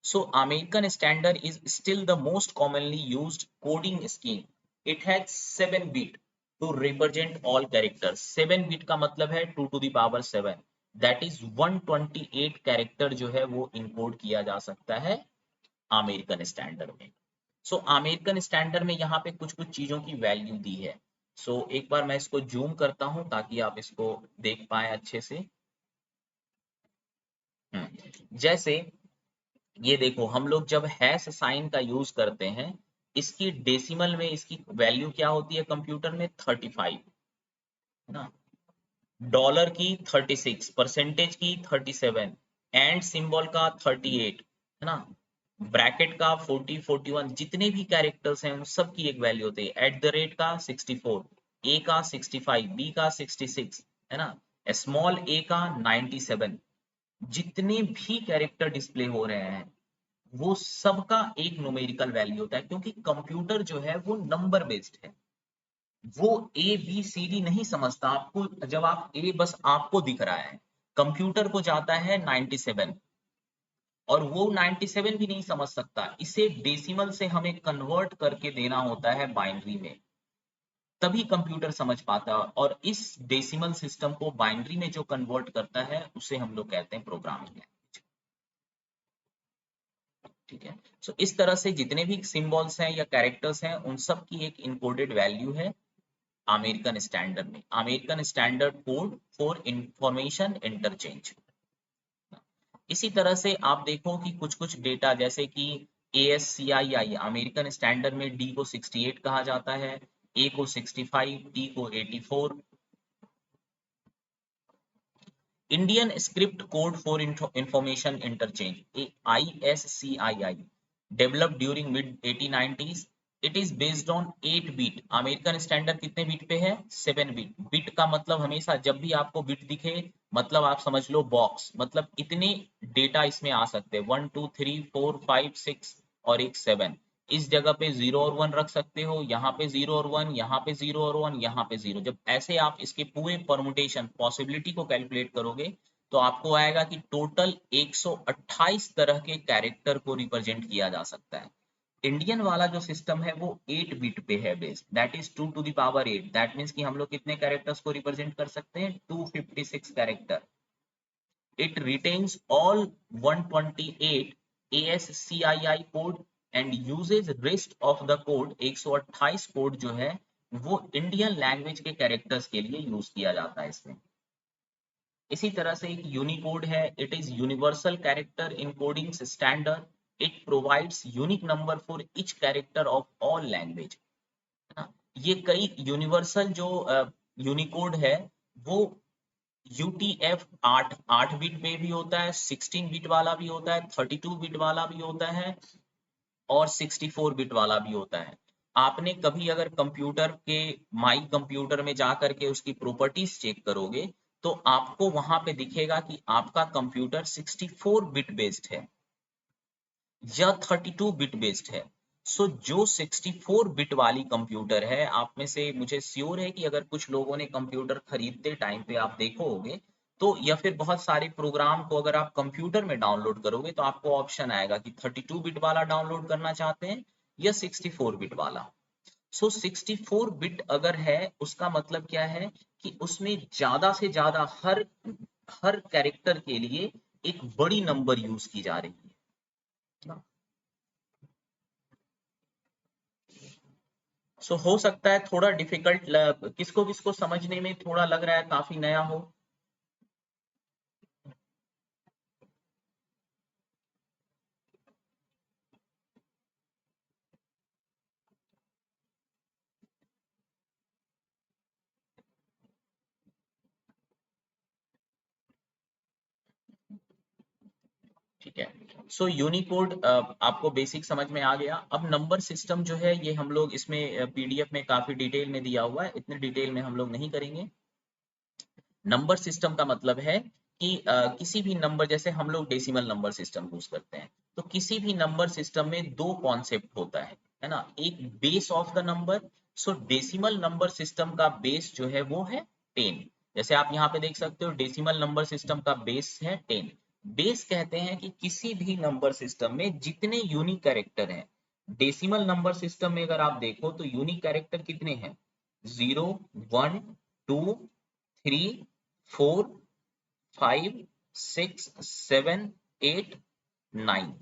So American standard is still the most commonly used coding scheme. It has 7 bit to represent all characters. 7 bit का मतलब है 2 to the power 7, that is 128 character जो है वो इनकोड किया जा सकता है अमेरिकन स्टैंडर्ड में। सो अमेरिकन स्टैंडर्ड में यहाँ पे कुछ कुछ चीजों की वैल्यू दी है। सो एक बार मैं इसको जूम करता हूँ ताकि आप इसको देख पाए अच्छे से। जैसे ये देखो, हम लोग जब हैश साइन का यूज करते हैं, इसकी डेसिमल में इसकी वैल्यू क्या होती है कंप्यूटर में? 35 ना, डॉलर की 36, परसेंटेज की 37, एंड सिंबल का 38 है ना, ब्रैकेट का 40 41, जितने भी कैरेक्टर्स हैं उन सब की एक वैल्यू होती है। एट द रेट का 64, ए का 65, बी का 66 है ना, स्मॉल ए का 97। जितने भी कैरेक्टर डिस्प्ले हो रहे हैं वो सबका एक न्यूमेरिकल वैल्यू होता है, क्योंकि कंप्यूटर जो है वो नंबर बेस्ड है। वो ए बी सी डी नहीं समझता। आपको जब आप ए बस आपको दिख रहा है, कंप्यूटर को जाता है 97, और वो 97 भी नहीं समझ सकता। इसे डेसिमल से हमें कन्वर्ट करके देना होता है बाइनरी में, तभी कंप्यूटर समझ पाता है। और इस डेसिमल सिस्टम को बाइनरी में जो कन्वर्ट करता है उसे हम लोग कहते हैं प्रोग्रामिंग लैंग्वेज। ठीक है। सो इस तरह से जितने भी सिंबल्स हैं या कैरेक्टर्स हैं उन सब की एक इनकोडेड वैल्यू है अमेरिकन स्टैंडर्ड में। American standard code for information interchange. इसी तरह से आप देखो कि कुछ कुछ डेटा, जैसे कि ASCII अमेरिकन स्टैंडर्ड में डी को 68 कहा जाता है, ए को 65, टी को 84। Indian script code for information interchange ISCII developed during mid 1890s। It is based on 8 bit. American standard कितने बिट पे है? 7 बिट। बिट का मतलब हमेशा जब भी आपको बिट दिखे मतलब आप समझ लो बॉक्स, मतलब इतने डेटा इसमें आ सकते हैं, 1 2 3 4 5 6 और एक 7। इस जगह पे 0 और 1 रख सकते हो, यहाँ पे 0 और 1, यहाँ पे 0 और 1, यहाँ पे 0। जब ऐसे आप इसके पूरे परमुटेशन पॉसिबिलिटी को कैलकुलेट करोगे तो आपको आएगा कि टोटल 128 तरह के कैरेक्टर को रिप्रेजेंट किया जा सकता है। इंडियन वाला जो सिस्टम है वो 8 बिट पे है बेस्ड, that is 2 to the power 8। दैट मीन्स कि हम लोग कितने कैरेक्टर्स को रिप्रेजेंट कर सकते हैं, 256 character. It retains all 128 ASCII code and uses rest of the code. 128 code जो है वो इंडियन लैंग्वेज के कैरेक्टर्स के लिए यूज किया जाता है इसमें। इसी तरह से एक यूनिकोड है, it is universal character encoding standard. It provides unique number for each character of all language. है ना, ये कई यूनिवर्सल जो यूनिकोड है वो UTF 8 बिट में भी होता है, 16 बिट वाला भी होता है, 32 बिट वाला भी होता है और 64 बिट वाला भी होता है। आपने कभी अगर कंप्यूटर के माई कंप्यूटर में जा करके उसकी प्रॉपर्टीज चेक करोगे तो आपको वहां पे दिखेगा कि आपका कंप्यूटर 64 बिट बेस्ड है या 32 बिट बेस्ड है। सो जो 64 बिट वाली कंप्यूटर है, आप में से मुझे श्योर है कि अगर कुछ लोगों ने कंप्यूटर खरीदते टाइम पे आप देखोगे तो, या फिर बहुत सारे प्रोग्राम को अगर आप कंप्यूटर में डाउनलोड करोगे तो आपको ऑप्शन आएगा कि 32 बिट वाला डाउनलोड करना चाहते हैं या 64 बिट वाला। सो 64 बिट अगर है उसका मतलब क्या है कि उसमें ज्यादा से ज्यादा हर कैरेक्टर के लिए एक बड़ी नंबर यूज की जा रही है। सो हो सकता है थोड़ा डिफिकल्ट, किसको किसको समझने में थोड़ा लग रहा है काफी नया हो। ठीक है, सो यूनिकोड आपको बेसिक समझ में आ गया। अब नंबर सिस्टम जो है ये हम लोग इसमें PDF में काफी डिटेल में दिया हुआ है, इतने डिटेल में हम लोग नहीं करेंगे। नंबर सिस्टम का मतलब है कि किसी भी नंबर, जैसे हम लोग डेसिमल नंबर सिस्टम यूज करते हैं, तो किसी भी नंबर सिस्टम में दो कॉन्सेप्ट होता है ना, एक base of the number. So decimal number system का बेस जो है वो है 10। जैसे आप यहाँ पे देख सकते हो डेसिमल नंबर सिस्टम का बेस है 10। बेस कहते हैं कि किसी भी नंबर सिस्टम में जितने यूनिक कैरेक्टर हैं, डेसिमल नंबर सिस्टम में अगर आप देखो तो यूनिक कैरेक्टर कितने हैं, 0, 1, 2, 3, 4, 5, 6, 7, 8, 9।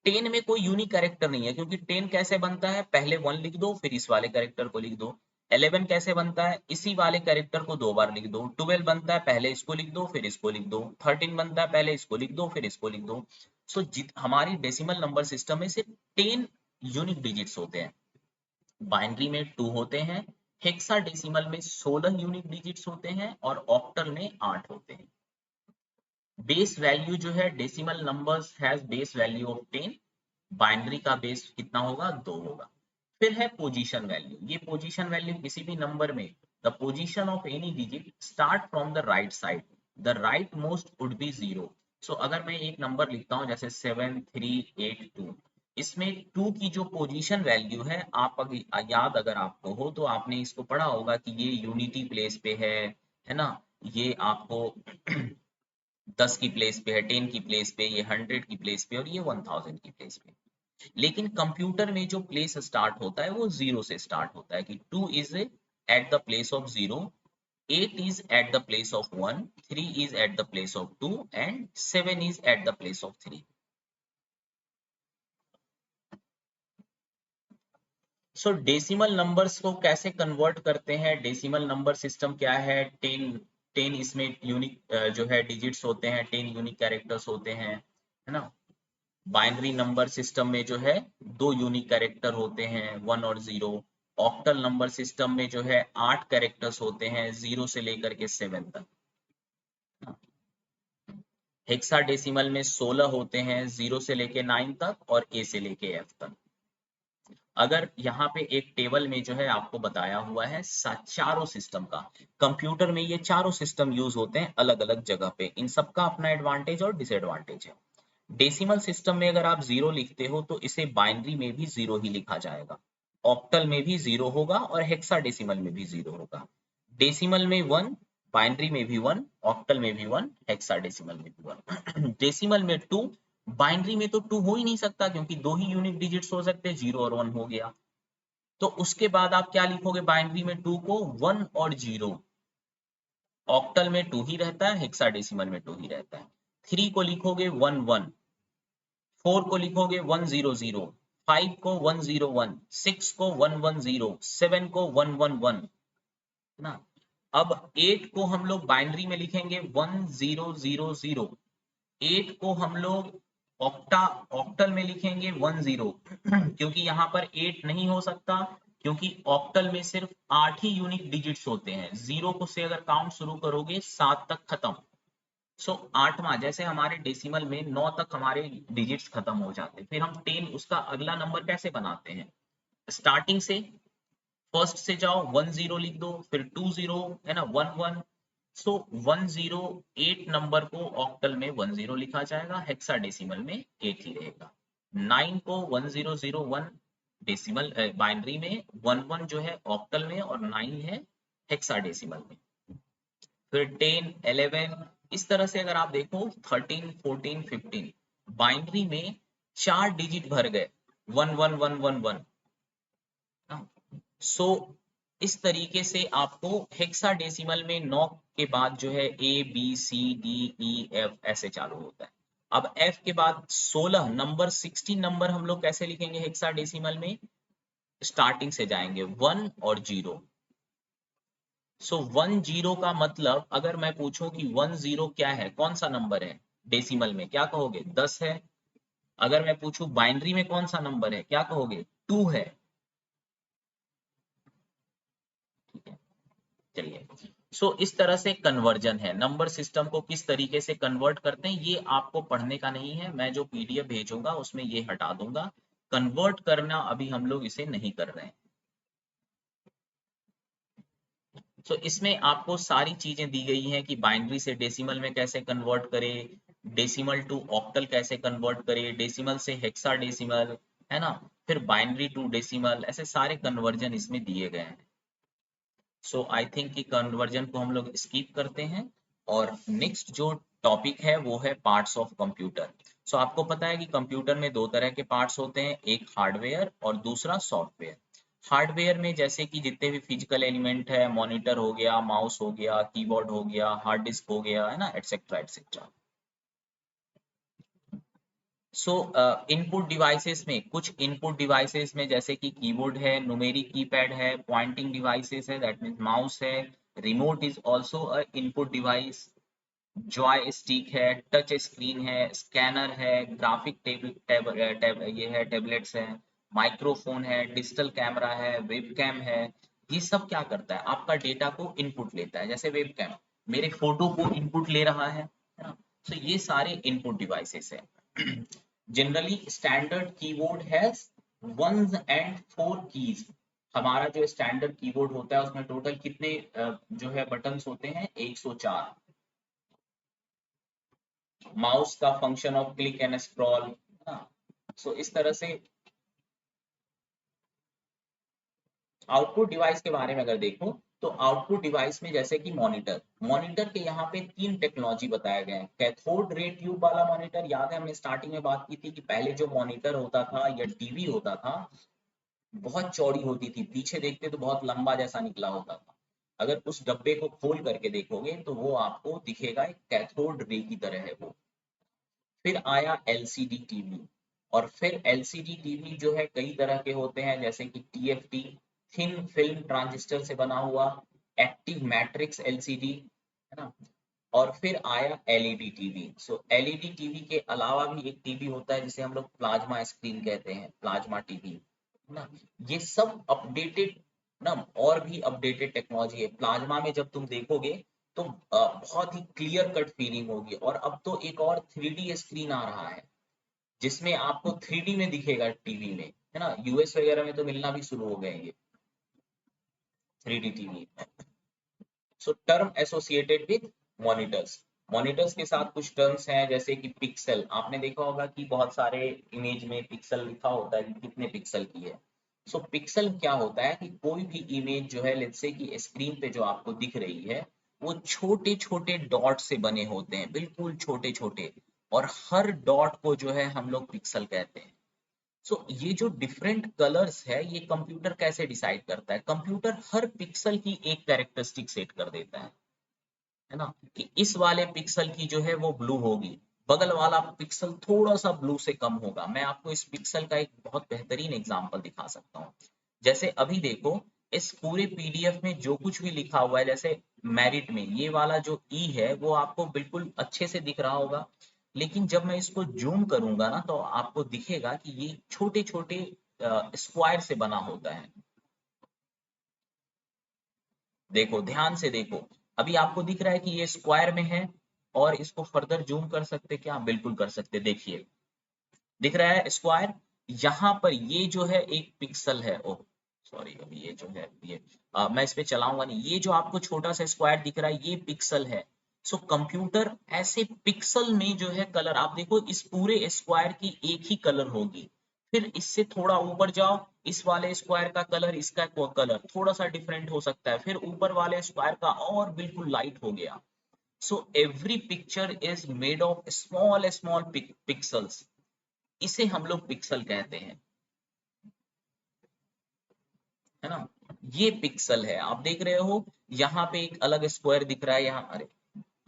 10 में कोई यूनिक कैरेक्टर नहीं है, क्योंकि 10 कैसे बनता है, पहले 1 लिख दो फिर इस वाले कैरेक्टर को लिख दो। 11 कैसे बनता है, इसी वाले कैरेक्टर को दो बार लिख दो। 12 बनता है, पहले इसको लिख दो फिर इसको लिख दो। 13 बनता है, पहले इसको लिख दो फिर इसको लिख दो। सो हमारी डेसिमल नंबर सिस्टम में सिर्फ 10 यूनिक डिजिट्स होते हैं। बाइनरी में 2 होते हैं, हेक्साडेसिमल में 16 यूनिक डिजिट्स होते हैं और ऑक्टल में 8 होते हैं। बेस वैल्यू जो है decimal numbers has base value of 10। Binary का बेस कितना होगा, 2 होगा। फिर है पोजीशन वैल्यू। ये पोजीशन वैल्यू किसी भी नंबर में, the position of any digit start from the right side, the right most would be 0। सो अगर मैं एक नंबर लिखता हूँ जैसे 7382, इसमें 2 की जो पोजीशन वैल्यू है, आप याद अगर आपको हो तो आपने इसको पढ़ा होगा कि ये यूनिटी प्लेस पे है ना, ये आपको 10 की प्लेस पे है, 10 की प्लेस पे, ये 100 की प्लेस पे और ये 1000 की प्लेस पे। लेकिन कंप्यूटर में जो प्लेस स्टार्ट होता है वो 0 से स्टार्ट होता है कि 2 is at the place of 0, 8 is at the place of 1, 3 is at the place of 2 and 7 is at the place of 3। So decimal numbers को कैसे कन्वर्ट करते हैं, डेसिमल नंबर सिस्टम क्या है, 10 इसमें यूनिक जो है डिजिट्स होते हैं, 10 यूनिक कैरेक्टर्स होते हैं, है ना। बाइनरी नंबर सिस्टम में जो है 2 यूनिक कैरेक्टर होते हैं, 1 और 0। ऑक्टल नंबर सिस्टम में जो है 8 कैरेक्टर्स होते हैं, 0 से लेकर के 7 तक। हेक्साडेसिमल में 16 होते हैं, 0 से लेके 9 तक और ए से लेके एफ तक। अगर यहाँ पे एक टेबल में जो है आपको बताया हुआ है चारों सिस्टम का, कंप्यूटर में ये चारों सिस्टम यूज होते हैं अलग अलग जगह पे, इन सबका अपना एडवांटेज और डिसएडवांटेज है। डेसिमल सिस्टम में अगर आप 0 लिखते हो तो इसे बाइनरी में भी 0 ही लिखा जाएगा, ऑक्टल में भी 0 होगा और हेक्साडेसिमल में भी 0 होगा। डेसिमल में 1, बाइनरी में भी 1, ऑक्टल में भी 1, हेक्साडेसिमल में भी 1। डेसिमल में 2, बाइनरी में तो 2 हो ही नहीं सकता क्योंकि 2 ही यूनिक डिजिट्स हो सकते हैं, 0 और 1 हो गया। तो उसके बाद आप क्या लिखोगे बाइनरी में 2 को, 1 और 0। ऑक्टल में 2 ही रहता है, हेक्साडेसिमल में 2 ही रहता है। 3 को लिखोगे 1 1, 4 को लिखोगे 1 0 0, 5 को 1 0 1, 6 को 1 1 0, 7 को 1 1 1 ना। अब 8 को हम लोग बाइनरी में लिखेंगे 1 0 0 0। 8 को हम लोग ऑक्टल में लिखेंगे 1 0 क्योंकि यहाँ पर 8 नहीं हो सकता, क्योंकि ऑक्टल में सिर्फ 8 ही यूनिक डिजिट्स होते हैं। 0 को से अगर काउंट शुरू करोगे 7 तक खत्म। सो 8वां, जैसे हमारे डेसिमल में 9 तक हमारे डिजिट्स खत्म हो जाते हैं, फिर हम 10 उसका अगला नंबर कैसे बनाते हैं, स्टार्टिंग से फर्स्ट से जाओ, 1 0 लिख दो, फिर 2 0 है ना, 1 1। सो 1 0 8 नंबर को ऑक्टल में 1 0 लिखा जाएगा, हेक्साडेसिमल में 8 ही रहेगा। 9 को 1 0 0 1 डेसिमल बाइनरी में, 1 1 जो है ऑक्टल में और 9 है हेक्साडेसिमल में। फिर 10 11, इस तरह से अगर आप देखो 13 14 15 बाइनरी में 4 डिजिट भर गए, 1 1 1 1 1। सो इस तरीके से आपको हेक्साडेसिमल में 9 के बाद जो है A B C D E F ऐसे चालू होता है। अब एफ के बाद 16 नंबर, 16 नंबर हम लोग कैसे लिखेंगे हेक्साडेसिमल में, स्टार्टिंग से जाएंगे 1 और 0। सो 1 0 का मतलब अगर मैं पूछूं कि 1 0 क्या है, कौन सा नंबर है डेसिमल में, क्या कहोगे 10 है। अगर मैं पूछूं बाइनरी में कौन सा नंबर है, क्या कहोगे 2 है। ठीक है, चलिए। सो इस तरह से कन्वर्जन है, नंबर सिस्टम को किस तरीके से कन्वर्ट करते हैं ये आपको पढ़ने का नहीं है, मैं जो पीडीएफ भेजूंगा उसमें ये हटा दूंगा। कन्वर्ट करना अभी हम लोग इसे नहीं कर रहे हैं। तो इसमें आपको सारी चीजें दी गई हैं कि बाइनरी से डेसिमल में कैसे कन्वर्ट करें, डेसिमल टू ऑक्टल कैसे कन्वर्ट करें, डेसिमल से हेक्साडेसिमल, है ना, फिर बाइनरी टू डेसिमल, ऐसे सारे कन्वर्जन इसमें दिए गए हैं। सो आई थिंक कि कन्वर्जन को हम लोग स्किप करते हैं और नेक्स्ट जो टॉपिक है वो है पार्ट्स ऑफ कंप्यूटर। सो आपको पता है कि कंप्यूटर में 2 तरह के पार्ट्स होते हैं, एक हार्डवेयर और दूसरा सॉफ्टवेयर। हार्डवेयर में जैसे कि जितने भी फिजिकल एलिमेंट है, मॉनिटर हो गया, माउस हो गया, कीबोर्ड हो गया, हार्ड डिस्क हो गया, है ना, एटसेट्रा एटसेट्रा। सो इनपुट डिवाइसेस में, कुछ इनपुट डिवाइसेस में जैसे कि कीबोर्ड है, न्यूमेरिक कीपैड है, पॉइंटिंग डिवाइसेस है दैट मींस माउस है, remote is also a input device, Joy stick है, टच स्क्रीन है, स्कैनर है, ग्राफिक ये है, टेबलेट्स है, माइक्रोफोन है, डिजिटल कैमरा है, वेबकैम है। ये सब क्या करता है, आपका डेटा को इनपुट लेता है, जैसे वेबकैम मेरे फोटो को इनपुट ले रहा है ना। तो ये सारे इनपुट डिवाइसेस है। Generally standard keyboard has 1 and 4 keys. हमारा जो स्टैंडर्ड कीबोर्ड होता है उसमें टोटल कितने जो है बटन्स होते हैं, 104। माउस का function of click and scroll. So इस तरह से आउटपुट डिवाइस के बारे में अगर देखो तो आउटपुट डिवाइस में जैसे कि मॉनिटर, मॉनिटर के यहाँ पे 3 टेक्नोलॉजी बताए गए हैं। कैथोड रे ट्यूब वाला मॉनिटर, याद है हमने स्टार्टिंग में बात की थी कि पहले जो मॉनिटर होता था या टीवी होता था बहुत चौड़ी होती थी, पीछे देखते तो बहुत लंबा जैसा निकला होता था। अगर उस डब्बे को खोल करके देखोगे तो वो आपको दिखेगा एक कैथोड रे की तरह है वो। फिर आया एलसीडी टीवी, और फिर एलसीडी टीवी जो है कई तरह के होते हैं, जैसे कि टीएफटी, थिन फिल्म ट्रांजिस्टर से बना हुआ, एक्टिव मैट्रिक्स एलसीडी, है ना। और फिर आया एलईडी टीवी। सो एलईडी टीवी के अलावा भी एक टीवी होता है जिसे हम लोग प्लाज्मा स्क्रीन कहते हैं, प्लाज्मा टीवी, है ना। ये सब अपडेटेड ना, और भी अपडेटेड टेक्नोलॉजी है। प्लाज्मा में जब तुम देखोगे तो बहुत ही क्लियर कट फीलिंग होगी, और अब तो एक और 3D स्क्रीन आ रहा है जिसमें आपको 3D में दिखेगा टीवी में, है ना। यूएस वगैरह में तो मिलना भी शुरू हो गए ये 3D TV. So term associated with monitors, monitors के साथ कुछ टर्म्स हैं जैसे कि पिक्सल, आपने देखा होगा कि बहुत सारे इमेज में पिक्सल लिखा होता है कि कितने पिक्सल की है। सो पिक्सल क्या होता है कि कोई भी इमेज जो है लेट्स से कि स्क्रीन पे जो आपको दिख रही है वो छोटे छोटे डॉट से बने होते हैं, बिल्कुल छोटे छोटे, और हर डॉट को जो है हम लोग पिक्सल कहते हैं। सो ये जो डिफरेंट कलर्स है, ये कंप्यूटर कैसे डिसाइड करता है? कंप्यूटर हर पिक्सल की एक कैरेक्टरिस्टिक सेट कर देता है ना, कि इस वाले पिक्सल की जो है वो ब्लू होगी, बगल वाला पिक्सल थोड़ा सा ब्लू से कम होगा। मैं आपको इस पिक्सल का एक बहुत बेहतरीन एग्जांपल दिखा सकता हूँ। जैसे अभी देखो, इस पूरे पीडीएफ में जो कुछ भी लिखा हुआ है, जैसे मेरिट में ये वाला जो ई है वो आपको बिल्कुल अच्छे से दिख रहा होगा, लेकिन जब मैं इसको जूम करूंगा ना तो आपको दिखेगा कि ये छोटे छोटे स्क्वायर से बना होता है। देखो, ध्यान से देखो, अभी आपको दिख रहा है कि ये स्क्वायर में है, और इसको फर्दर जूम कर सकते क्या? बिल्कुल कर सकते। देखिए, दिख रहा है स्क्वायर। यहाँ पर ये जो है एक पिक्सल है। ओह सॉरी, अभी ये जो है ये मैं इस पे चलाऊंगा नहीं। ये जो आपको छोटा सा स्क्वायर दिख रहा है ये पिक्सल है। सो कंप्यूटर ऐसे पिक्सल में जो है कलर, आप देखो इस पूरे स्क्वायर की एक ही कलर होगी, फिर इससे थोड़ा ऊपर जाओ, इस वाले स्क्वायर का कलर, इसका कलर थोड़ा सा डिफरेंट हो सकता है, फिर ऊपर वाले स्क्वायर का और बिल्कुल लाइट हो गया। So every picture is made of small small pixels, इसे हम लोग पिक्सल कहते हैं, है ना। ये पिक्सल है, आप देख रहे हो, यहाँ पे एक अलग स्क्वायर दिख रहा है, यहाँ, अरे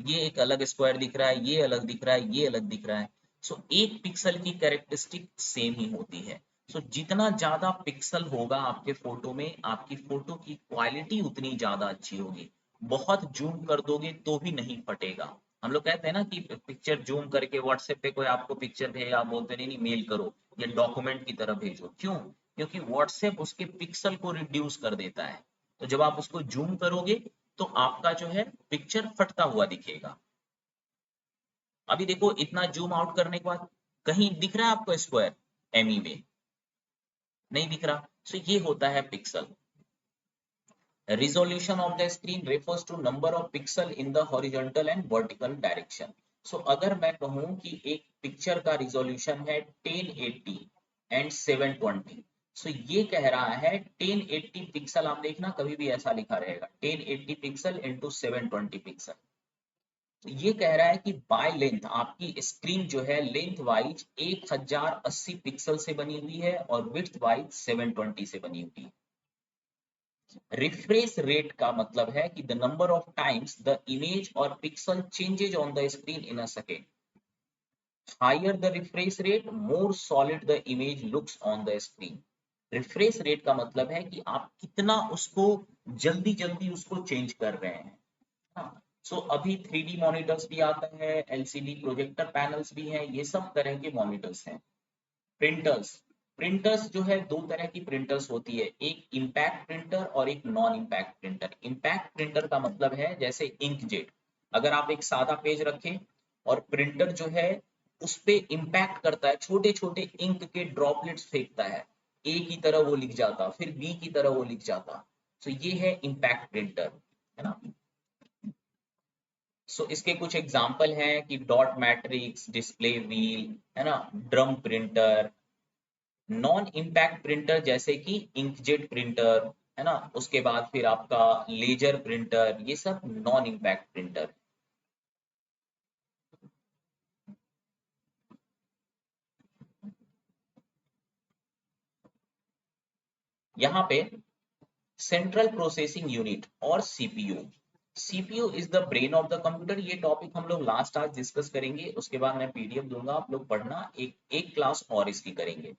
ये एक अलग स्क्वायर दिख रहा है, ये अलग दिख रहा है, ये अलग दिख रहा है। सो एक पिक्सल की कैरेक्टरिस्टिक सेम ही होती है। सो जितना ज्यादा पिक्सल होगा आपके फोटो में, आपकी फोटो की क्वालिटी उतनी ज्यादा अच्छी होगी। बहुत जूम कर दोगे तो भी नहीं फटेगा। हम लोग कहते हैं ना कि पिक्चर जूम करके व्हाट्सएप पे कोई आपको पिक्चर भेजे, आप बोलते नहीं नहीं मेल करो, ये डॉक्यूमेंट की तरह भेजो। क्यों? क्योंकि व्हाट्सएप उसके पिक्सल को रिड्यूस कर देता है। तो जब आप उसको जूम करोगे तो आपका जो है पिक्चर फटता हुआ दिखेगा। अभी देखो, इतना जूम आउट करने के बाद कहीं दिख रहा है आपको स्क्वायर? एमई में नहीं दिख रहा। सो ये होता है pixel. Resolution of the screen refers to number of pixel in the horizontal and vertical direction. So अगर मैं कहूँ कि एक पिक्चर का रिजोल्यूशन है 1080 एंड 720, सो ये कह रहा है 1080 पिक्सल, आप देखना कभी भी ऐसा लिखा रहेगा 1080 पिक्सल इंटू 720 पिक्सल। तो ये कह रहा है कि बाय लेंथ आपकी स्क्रीन जो है लेंथ वाइज 1080 पिक्सल से बनी हुई है और विड्थ वाइज 720 से बनी हुई है। रिफ्रेश रेट का मतलब है कि the number of times the image और pixel changes on the screen in a second. Higher the refresh rate, more solid the image looks on the screen. Refresh rate का मतलब है कि आप कितना उसको जल्दी जल्दी उसको चेंज कर रहे हैं। हाँ, सो अभी 3D मॉनिटर्स भी आता है, एलसीडी प्रोजेक्टर पैनल्स भी हैं, ये सब तरह के मॉनिटर्स हैं। प्रिंटर्स, प्रिंटर्स जो है दो तरह की प्रिंटर्स होती है, एक इम्पैक्ट प्रिंटर और एक non impact printer. Impact printer का मतलब है जैसे इंकजेट, अगर आप एक सादा पेज रखें और प्रिंटर जो है उस पे इम्पैक्ट करता है, छोटे छोटे इंक के ड्रॉपलेट्स फेंकता है, ए की तरह वो लिख जाता, फिर बी की तरह वो लिख जाता। तो ये है इम्पैक्ट प्रिंटर, है ना। सो इसके कुछ एग्जाम्पल हैं कि डॉट मैट्रिक्स, डिस्प्ले व्हील, है ना, drum printer. Non impact printer जैसे कि इंकजेट प्रिंटर, है ना, उसके बाद फिर आपका लेजर प्रिंटर, ये सब नॉन इम्पैक्ट प्रिंटर। यहाँ पे सेंट्रल प्रोसेसिंग यूनिट और CPU. CPU is the brain of the computer. ये टॉपिक हम लोग लास्ट आज डिस्कस करेंगे, उसके बाद मैं पीडीएफ दूंगा, आप लोग पढ़ना, एक क्लास और इसकी करेंगे।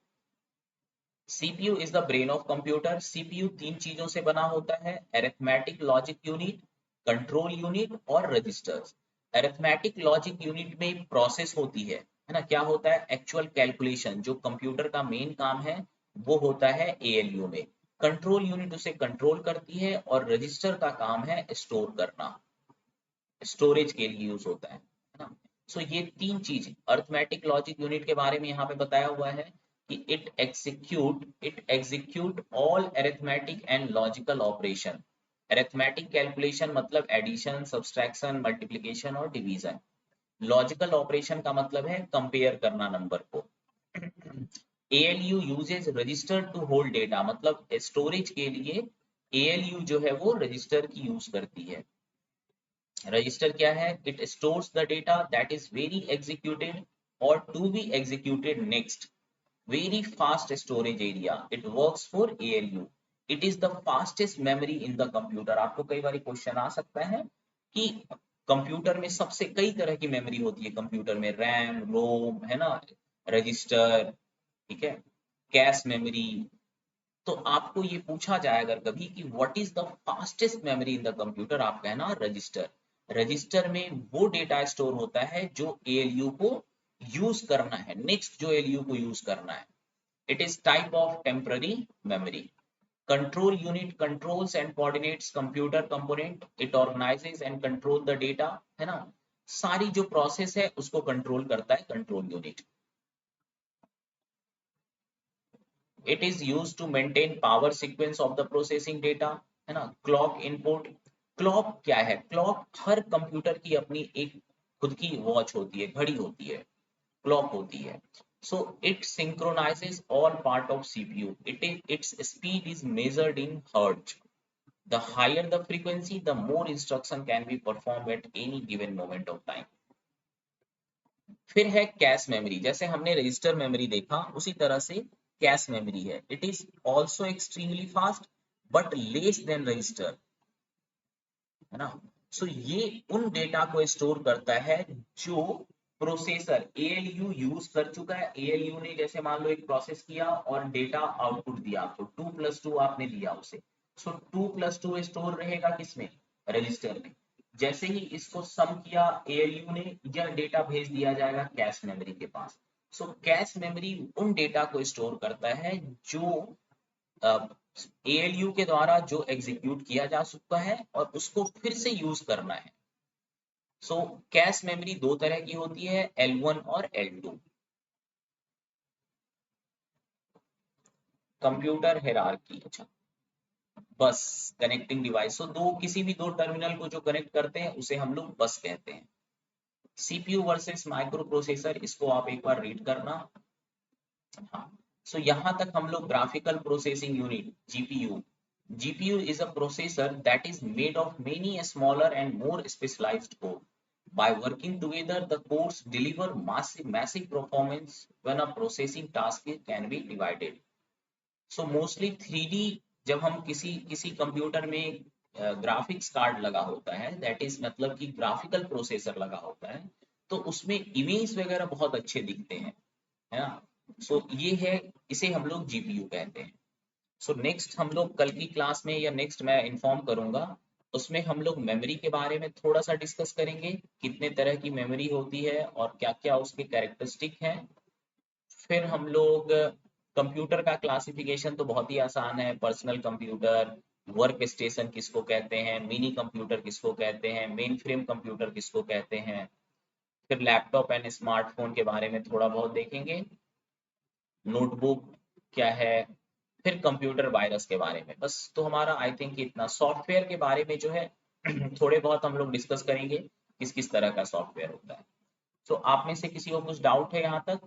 CPU is the brain of computer. CPU तीन चीजों से बना होता है, arithmetic logic unit, control unit और रजिस्टर्स। अरिथमेटिक लॉजिक यूनिट में प्रोसेस होती है ना, क्या होता है, एक्चुअल कैलकुलेशन, जो कंप्यूटर का मेन काम है वो होता है एएलयू में। कंट्रोल यूनिट उसे कंट्रोल करती है और रजिस्टर का काम है स्टोर करना, स्टोरेज के लिए यूज होता है ना। सो ये तीन चीज अरिथमेटिक लॉजिक यूनिट के बारे में यहाँ पे बताया हुआ है कि it execute all arithmetic and logical operation. Arithmetic calculation मतलब एडिशन, सब्सट्रैक्शन, मल्टीप्लिकेशन और डिवीजन। लॉजिकल ऑपरेशन का मतलब है कंपेयर करना नंबर को। ALU uses register to hold data, मतलब स्टोरेज के लिए एएलयू जो है वो रजिस्टर की यूज करती है। रजिस्टर क्या है? It stores the data that is very executed और to be executed next. Very fast storage area. It works for ALU. It is the fastest memory in the computer. आपको कई बार question आ सकता है कि कंप्यूटर में सबसे कई तरह की मेमोरी होती है कंप्यूटर में, रैम, रोम, है ना, रजिस्टर, ठीक है, कैश मेमोरी. तो आपको ये पूछा जाए अगर कभी कि what is the fastest memory in the computer, आप कहना रजिस्टर. रजिस्टर में वो डेटा स्टोर होता है जो एएलयू को यूज करना है, नेक्स्ट जो एएलयू को यूज करना है. It is type of temporary memory. Control unit controls and coordinates computer component. It organizes and control the data. है ना, सारी जो प्रोसेस है उसको कंट्रोल करता है control unit. It is used to maintain power sequence of the processing data. है ना, क्लॉक इनपुट. क्लॉक क्या है? क्लॉक हर कंप्यूटर की अपनी एक खुद की वॉच होती है, घड़ी होती है, क्लॉक होती है. So it synchronizes all part of CPU. Its speed is measured in hertz. The higher the frequency, the more instruction can be performed at any given moment of time. फिर है cache memory. जैसे हमने register memory देखा उसी तरह से cache memory है. It is also extremely fast but less than register, है ना. सो ये उन डेटा को स्टोर करता है जो प्रोसेसर एएलयू यूज कर चुका है. एएलयू ने जैसे मान लो एक प्रोसेस किया और डेटा आउटपुट दिया आपको, 2+2 आपने दिया उसे. सो 2+2 स्टोर रहेगा किसमें? रजिस्टर में. जैसे ही इसको सम किया एएलयू ने, यह डेटा भेज दिया जाएगा कैश मेमोरी के पास. सो कैश मेमोरी उन डेटा को स्टोर करता है जो एएलयू के द्वारा जो एग्जीक्यूट किया जा सकता है और उसको फिर से यूज करना है. सो कैश मेमोरी दो तरह की होती है, L1 और L2. Computer hierarchy. अच्छा, बस कनेक्टिंग डिवाइस. सो दो, किसी भी दो टर्मिनल को जो कनेक्ट करते हैं उसे हम लोग बस कहते हैं. सीपीयू वर्सेस माइक्रो प्रोसेसर, इसको आप एक बार रीड करना. हाँ, सो यहाँ तक हम लोग graphical processing unit GPU. GPU is a processor that is made of many smaller and more specialized core. By working together, the cores deliver massive performance when a processing task can be divided. So mostly 3D, जब हम किसी computer में graphics card लगा होता है, that is मतलब कि graphical processor लगा होता है, तो उसमें इमेज वगैरह बहुत अच्छे दिखते हैं, है ना. सो ये है, इसे हम लोग जीपीयू कहते हैं. सो नेक्स्ट हम लोग कल की क्लास में, या नेक्स्ट मैं इन्फॉर्म करूंगा, उसमें हम लोग मेमोरी के बारे में थोड़ा सा डिस्कस करेंगे, कितने तरह की मेमोरी होती है और क्या क्या उसके कैरेक्टरिस्टिक हैं. फिर हम लोग कंप्यूटर का क्लासिफिकेशन तो बहुत ही आसान है. पर्सनल कंप्यूटर, वर्क स्टेशन किसको कहते हैं, मिनी कंप्यूटर किसको कहते हैं, मेन फ्रेम कंप्यूटर किसको कहते हैं. फिर लैपटॉप एंड स्मार्टफोन के बारे में थोड़ा बहुत देखेंगे, नोटबुक क्या है, फिर कंप्यूटर वायरस के बारे में. बस तो हमारा आई थिंक इतना. सॉफ्टवेयर के बारे में जो है थोड़े बहुत हम लोग डिस्कस करेंगे, किस किस तरह का सॉफ्टवेयर होता है. तो आप में से किसी को कुछ डाउट है यहाँ तक?